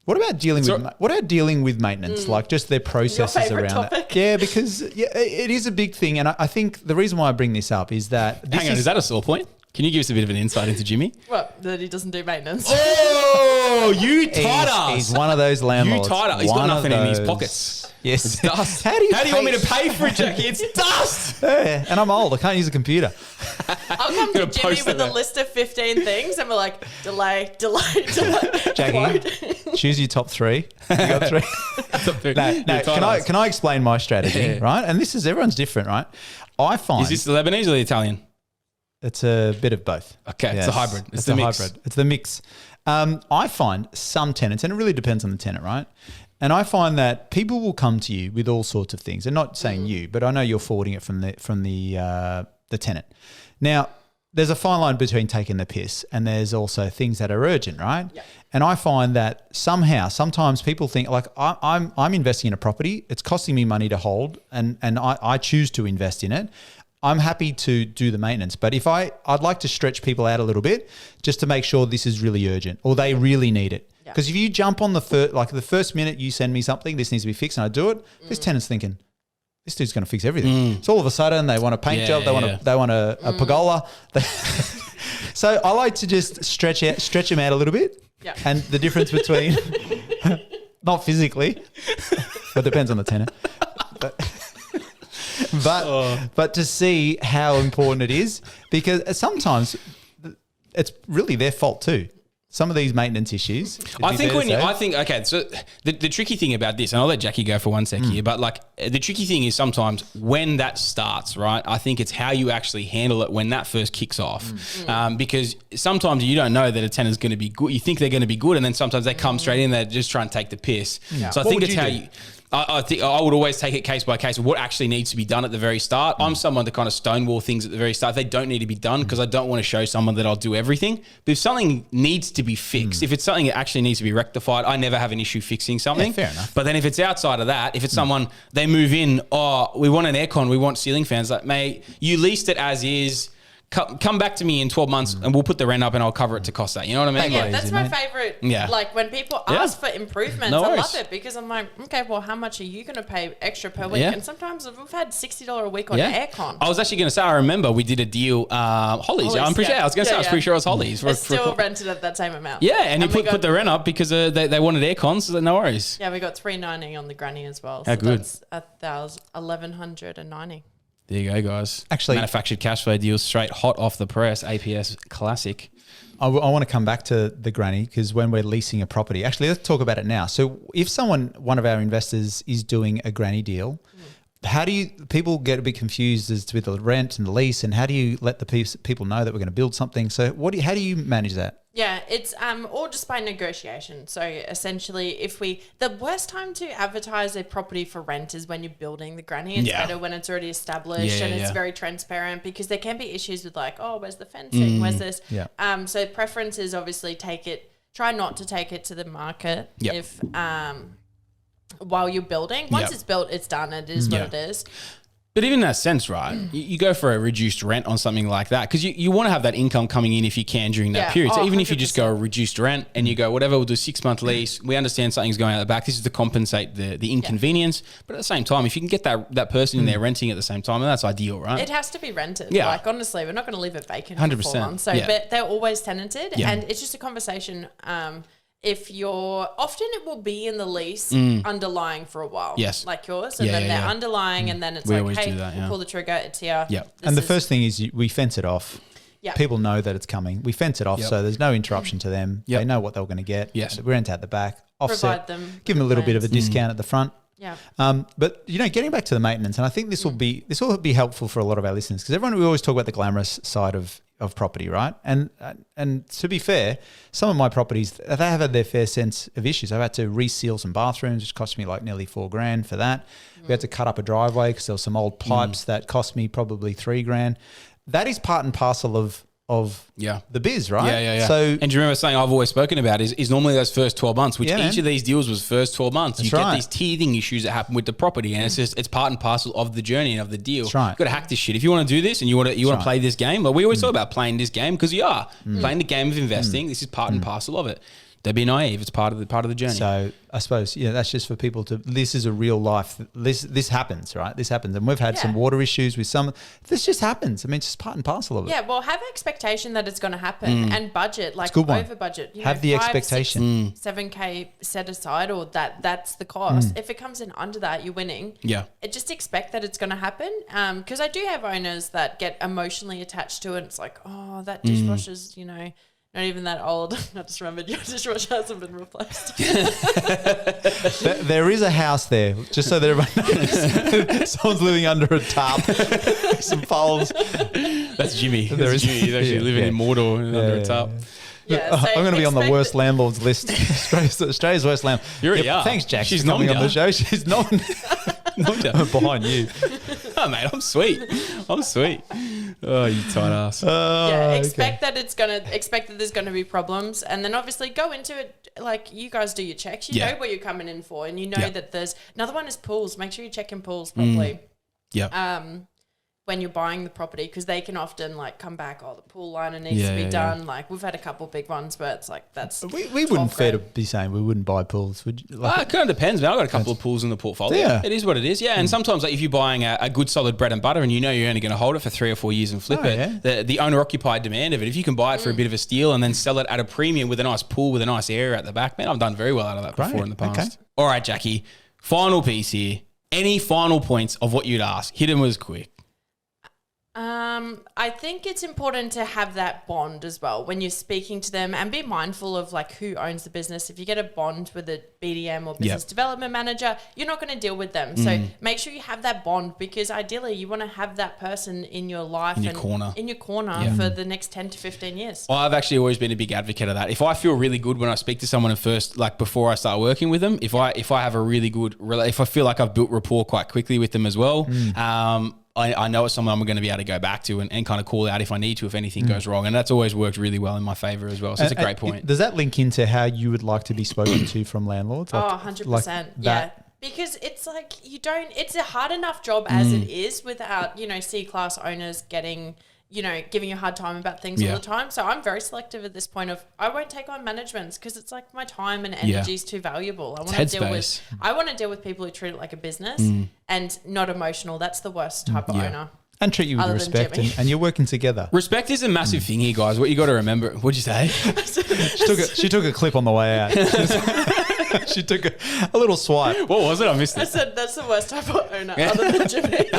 What about dealing with maintenance, like just their processes around topic? that? Yeah, because it is a big thing, and I think the reason why I bring this up is that is that a sore point? Can you give us a bit of an insight into Jimmy? Well, that he doesn't do maintenance. Oh, you tight ass. He's one of those landlords. You tight ass. He's got nothing in his pockets. Yes. It's dust. How do you want me to pay for it, Jackie? It's dust. Yeah, and I'm old. I can't use a computer. I'll come to Jimmy with a list of 15 things, and we're like, delay. Jackie, choose your top 3. You got 3? No. Can I explain my strategy, right? And this is, everyone's different, right? I find... Is this the Lebanese or the Italian? It's a bit of both. Okay, yes. It's a hybrid. It's the mix. Hybrid. It's the mix. I find some tenants, and it really depends on the tenant, right? And I find that people will come to you with all sorts of things. And not saying you, but I know you're forwarding it from the tenant. Now, there's a fine line between taking the piss, and there's also things that are urgent, right? Yeah. And I find that sometimes people think like I'm investing in a property. It's costing me money to hold, and I choose to invest in it. I'm happy to do the maintenance, but if I'd like to stretch people out a little bit just to make sure this is really urgent or they really need it. Because if you jump on the first minute you send me something, this needs to be fixed, and I do it, this tenant's thinking, this dude's going to fix everything. So all of a sudden they want a paint job, they want a pergola. So I like to just stretch them out a little bit. Yeah. And the difference between not physically, but depends on the tenant. But to see how important it is, because sometimes it's really their fault too. Some of these maintenance issues. So the tricky thing about this, and I'll let Jackie go for 1 sec here, but like the tricky thing is sometimes when that starts, right? I think it's how you actually handle it when that first kicks off, because sometimes you don't know that a tenant's going to be good. You think they're going to be good, and then sometimes they come straight in, they just try and take the piss. Yeah. So I think it's how you. I think I would always take it case by case of what actually needs to be done at the very start. I'm someone to kind of stonewall things at the very start. They don't need to be done because I don't want to show someone that I'll do everything. But if something needs to be fixed, if it's something that actually needs to be rectified, I never have an issue fixing something. Yeah, fair enough. But then if it's outside of that, if it's someone, they move in, we want an aircon, we want ceiling fans. Like, mate, you leased it as is. Come back to me in 12 months and we'll put the rent up and I'll cover it to cost that. You know what I mean? Yeah, that's my favorite. Yeah. Like when people ask for improvements, I love it because I'm like, okay, well, how much are you going to pay extra per week? Yeah. And sometimes we've had $60 a week on aircon. I was actually going to say, I remember we did a deal, Hollies. I was going to say, I was pretty sure it was Hollies. It's still rented at that same amount. Yeah, and you put the rent up because they wanted aircons, so no worries. Yeah, we got $390 on the granny as well. How good? That's $1,190. There you go, guys. Actually, manufactured cash flow deals straight hot off the press. APS classic. I want to come back to the granny because when we're leasing a property, actually, let's talk about it now. So if one of our investors is doing a granny deal, how do people get a bit confused as to the rent and the lease, and how do you let the people know that we're going to build something? So how do you manage that? Yeah, it's all just by negotiation. So essentially, the worst time to advertise a property for rent is when you're building the granny. It's better when it's already established and it's very transparent, because there can be issues with like, oh, where's the fencing? Where's this? Yeah. So preference is obviously try not to take it to the market if while you're building. Once it's built, it's done. It is what it is. But even in that sense, right, you go for a reduced rent on something like that because you want to have that income coming in if you can during that period. So even 100%. If you just go a reduced rent and you go, whatever, we'll do a 6-month lease. We understand something's going out the back. This is to compensate the inconvenience. But at the same time, if you can get that person in there renting at the same time, then that's ideal, right? It has to be rented. Yeah. Like, honestly, we're not going to leave it vacant 100%. for 4 months. So, but they're always tenanted. Yeah. And it's just a conversation. If often it will be in the lease underlying for a while. Yes. Like yours. And then they're underlying and then it's we'll pull the trigger, it's here. Yeah. And the first thing is we fence it off. Yeah. People know that it's coming. We fence it off so there's no interruption to them. Yep. They know what they're going to get. Yes. We rent out the back, offset, give them a little bit of a discount at the front. Yeah. But getting back to the maintenance, and I think this will be helpful for a lot of our listeners, because we always talk about the glamorous side of property, right? And to be fair, some of my properties, they have had their fair sense of issues. I've had to reseal some bathrooms, which cost me like nearly $4,000 for that. We had to cut up a driveway because there were some old pipes that cost me probably $3,000. That is part and parcel of the biz, right? Yeah. So, and do you remember saying I've always spoken about is normally those first 12 months, which each of these deals was first 12 months. That's get these teething issues that happen with the property, and it's part and parcel of the journey and of the deal. That's right. You've got to hack this shit. If you want to do this and you want to play this game, like we always talk about playing this game because you are playing the game of investing. This is part and parcel of it. Don't be naive. It's part of the journey. So I suppose, that's just for people to, this is a real life. This happens, right? This happens. And we've had some water issues with some, this just happens. I mean, it's just part and parcel of it. Yeah. Well, have expectation that it's going to happen and budget, like over budget. Have the expectation. 7K set aside, or that's the cost. If it comes in under that, you're winning. Yeah. Just expect that it's going to happen. Because I do have owners that get emotionally attached to it. It's like, oh, that dishwasher's, not even that old. I just remembered your dishwasher hasn't been replaced. There is a house there, just so that everyone knows. Someone's living under a tarp, some poles. That's Jimmy. He's actually living in Mordor under a tarp. Yeah, so I'm going to be on the worst landlords list. Australia's worst landlord. You already are. Thanks, Jack. She's for coming on the show. She's not behind you. Oh, mate, I'm sweet. Oh, you tight ass. Expect that there's gonna be problems, and then obviously go into it like you guys do your checks. You know what you're coming in for, and you know that there's another one is pools. Make sure you check in pools properly. when you're buying the property, because they can often like come back, the pool liner needs to be done. Like we've had a couple of big ones where it's like that's we wouldn't fair to be saying we wouldn't buy pools, would you? It kind of depends, man. I've got a couple of pools in the portfolio. Yeah. It is what it is. Yeah, and sometimes like if you're buying a good solid bread and butter and you know you're only going to hold it for 3 or 4 years and flip the owner-occupied demand of it, if you can buy it for a bit of a steal and then sell it at a premium with a nice pool with a nice area at the back, man, I've done very well out of that before in the past. Okay. All right, Jackie, final piece here. Any final points of what you'd ask? Hit them as quick. I think it's important to have that bond as well when you're speaking to them, and be mindful of like who owns the business. If you get a bond with a BDM or business development manager, you're not going to deal with them. So make sure you have that bond, because ideally you want to have that person in your life in your corner for the next 10 to 15 years. Well, I've actually always been a big advocate of that. If I feel really good when I speak to someone at first, like before I start working with them, if I have a really good, if I feel like I've built rapport quite quickly with them as well, I know it's someone I'm going to be able to go back to and kind of call out if I need to, if anything goes wrong. And that's always worked really well in my favor as well. So it's a great point. Does that link into how you would like to be spoken to from landlords? 100%. Yeah. Because it's like it's a hard enough job as it is without, C-class owners giving you a hard time about things all the time. So I'm very selective at this point I won't take on managements, because it's like my time and energy is too valuable. I want to deal with people who treat it like a business and not emotional. That's the worst type of owner. And treat you with respect, and you're working together. Respect is a massive thing here, guys. What you got to remember. What'd you say? She took a clip on the way out. She took a little swipe. What was it? I missed it. I said that's the worst type of owner other than Jimmy.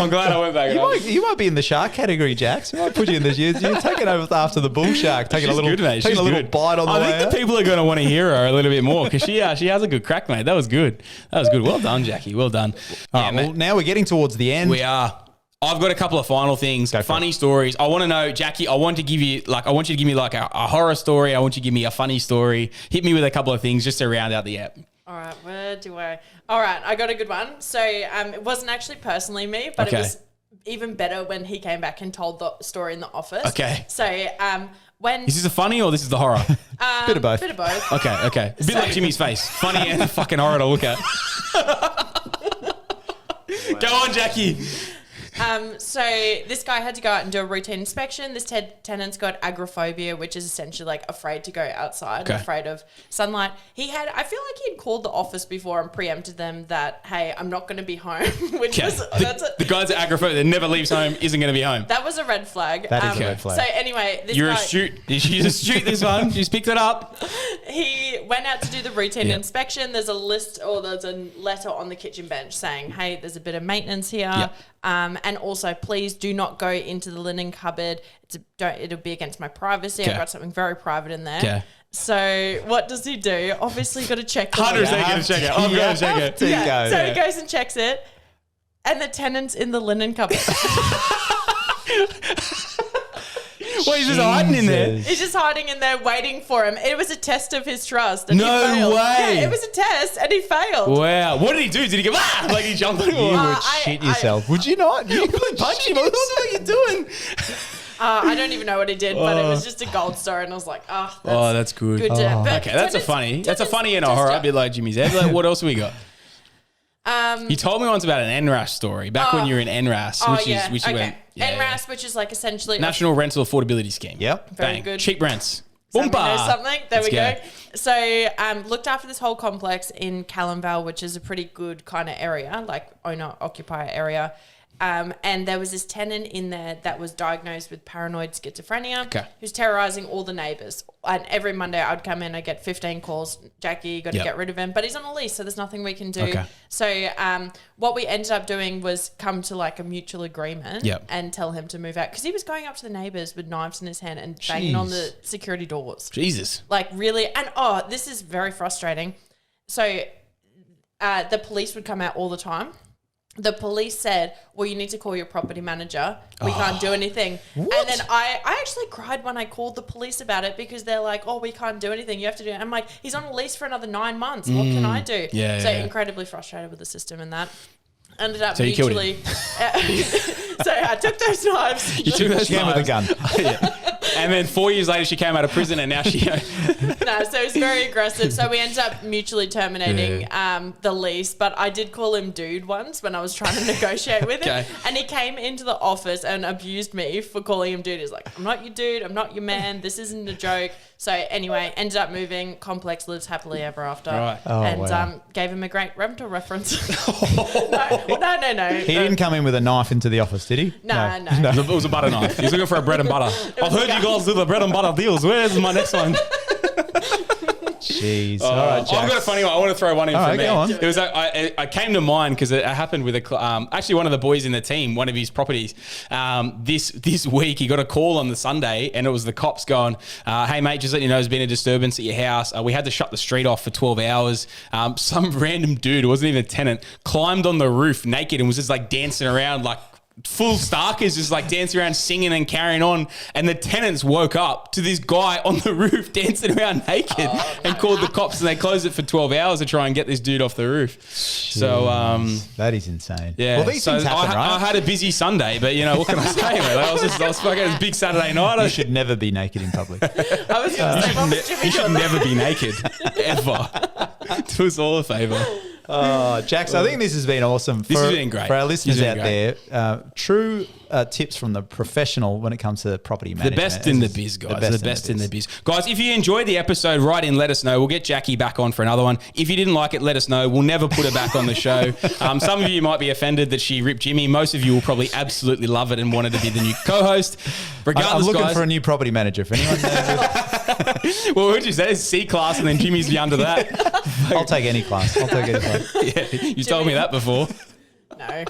I'm glad I went back. You might be in the shark category, Jax. We might put you in this. You're taking over after the bull shark, taking a little bite on the way out. I think the people are going to want to hear her a little bit more, because she has a good crack, mate. That was good. Well done, Jackie. Well done. All right, well, now we're getting towards the end. We are. I've got a couple of final things, funny stories. I want to know, Jackie, I want you to give me like a horror story. I want you to give me a funny story. Hit me with a couple of things just to round out the app. All right, all right, I got a good one. So it wasn't actually personally me, but it was even better when he came back and told the story in the office. Okay. So when... Is this a funny or this is the horror? Bit of both. Okay. A bit like Jimmy's face. Funny and fucking horror to look at. Go on, Jackie. So this guy had to go out and do a routine inspection. This tenant's got agoraphobia, which is essentially like afraid to go outside, afraid of sunlight. I feel like he'd called the office before and preempted them that, hey, I'm not going to be home. The guy's agoraphobia that never leaves home isn't going to be home. That was a red flag. That is a red flag. So anyway, astute. She's astute, this one. She's picked it up. He went out to do the routine inspection. There's a letter on the kitchen bench saying, hey, there's a bit of maintenance here. Yep. And also, please do not go into the linen cupboard. It'll be against my privacy. I've got something very private in there. Okay. So what does he do? Obviously, got to check. 100% going to check it. I'm going to check it. So he goes and checks it, and the tenant's in the linen cupboard. Well, he's just hiding in there. He's just hiding in there waiting for him. It was a test of his trust. And no way. Yeah, it was a test and he failed. Wow. What did he do? Did he go, like he jumped on him? You would shit yourself. Would you not? You could punch him. What are you doing? I don't even know what he did, but it was just a gold story. And I was like, that's good. Okay, that's a funny and a horror. A bit like Jimmy's head. Like, what else have we got? You told me once about an NRAS story back when you were in NRAS, which went NRAS, which is like essentially National Rental Affordability Scheme. Yep, very good. Cheap rents. Sammy knows something. There we go. So looked after this whole complex in Callanvale, which is a pretty good kind of area, like owner-occupier area. And there was this tenant in there that was diagnosed with paranoid schizophrenia, who's terrorizing all the neighbours. And every Monday I'd come in, I'd get 15 calls. Jackie, you got to get rid of him. But he's on a lease, so there's nothing we can do. Okay. So what we ended up doing was come to like a mutual agreement and tell him to move out. Because he was going up to the neighbours with knives in his hand and banging on the security doors. Jesus. Like really. And this is very frustrating. So the police would come out all the time. The police said, well, you need to call your property manager. We can't do anything. What? And then I actually cried when I called the police about it, because they're like, oh, we can't do anything. You have to do it. I'm like, he's on a lease for another 9 months. What can I do? Incredibly frustrated with the system and that. Ended up mutually. So I took those knives. You took those knives with a gun. And then 4 years later, she came out of prison, and now she. No, so it was very aggressive. So we ended up mutually terminating the lease. But I did call him dude once when I was trying to negotiate with him. And he came into the office and abused me for calling him dude. He's like, I'm not your dude. I'm not your man. This isn't a joke. So anyway, ended up moving. Complex lives happily ever after. Right. And gave him a great rental reference. No. He didn't come in with a knife into the office, did he? No. It was a butter knife. He's looking for a bread and butter. I've heard you guys do the bread and butter deals. Where's my next one? Jeez. All right, Jack. I've got a funny one. I want to throw one in for me. Go on. It was I came to mind because it happened with actually one of the boys in the team, one of his properties. This week he got a call on the Sunday, and it was the cops going, "Hey mate, just letting you know there's been a disturbance at your house. We had to shut the street off for 12 hours. Some random dude who wasn't even a tenant climbed on the roof naked and was just like dancing around like." Full starkers, just like dancing around, singing and carrying on. And the tenants woke up to this guy on the roof dancing around naked and called the cops, and they closed it for 12 hours to try and get this dude off the roof. Jeez, so, that is insane. Yeah. Well, these things happen, right? I had a busy Sunday, but what can I say, mate? I was fucking, it was a big Saturday night. You should never be naked in public. I was going to say, you should never be naked, ever. Do us all a favour. Oh, Jax, I think this has been awesome. This has been great. For our listeners out there, true tips from the professional when it comes to property management. The best in the biz, guys. The best in the biz. Guys, if you enjoyed the episode, write in, let us know. We'll get Jackie back on for another one. If you didn't like it, let us know. We'll never put her back on the show. Some of you might be offended that she ripped Jimmy. Most of you will probably absolutely love it and want her to be the new co-host. Regardless, I'm looking guys, for a new property manager. If anyone knows. Well, what would you say? It's C class, and then Jimmy's under that. I'll take any class. Yeah, you told me that before. No,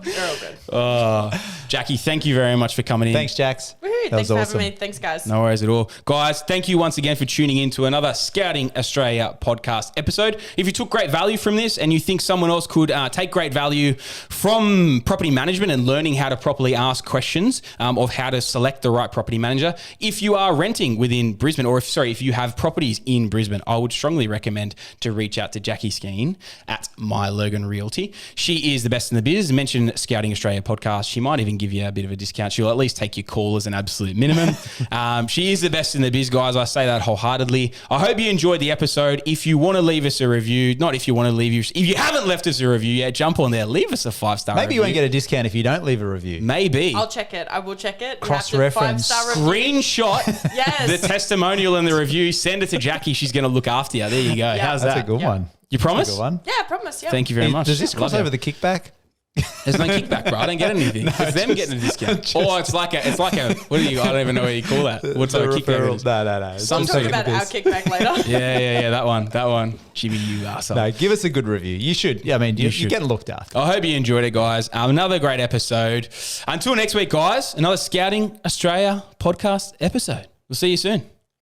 you're all good. Jackie, thank you very much for coming in. Thanks, Jax. Woohoo, thanks for having me. Thanks, guys. No worries at all. Guys, thank you once again for tuning in to another Scouting Australia podcast episode. If you took great value from this and you think someone else could take great value from property management and learning how to properly ask questions of how to select the right property manager, if you are renting within Brisbane, or if you have properties in Brisbane, I would strongly recommend to reach out to Jackie Skein at My Logan Realty. She is the best in the biz. Mention Scouting Australia podcast. She might even give you a bit of a discount. She'll at least take your call as an absolute minimum. She is the best in the biz, guys. I say that wholeheartedly. I hope you enjoyed the episode. If you want to leave us a review, not if you want to leave you, if you haven't left us a review yet, jump on there. Leave us a 5-star review. Maybe you won't get a discount if you don't leave a review. Maybe. I'll check it. I will check it. Cross-reference. 5-star review. Screenshot Yes. the testimonial and the review. Send it to Jackie. She's going to look after you. There you go. Yeah. How's That's that? a good one. You promise? That's a good one. Yeah, I promise. Yeah. Thank you very much. Does this cross Love over you. the kickback? There's no kickback, bro. I don't get anything. It's them getting a discount. Or it's like a, what do you, I don't even know what you call that. What's The a kickback? referral. No. Some We'll sort talk of- about our kickback later. Yeah, that one. Jimmy, you arsehole. No, give us a good review. You should. I mean, you're getting looked after. I hope you enjoyed it, guys. Another great episode. Until next week, guys, another Scouting Australia podcast episode. We'll see you soon.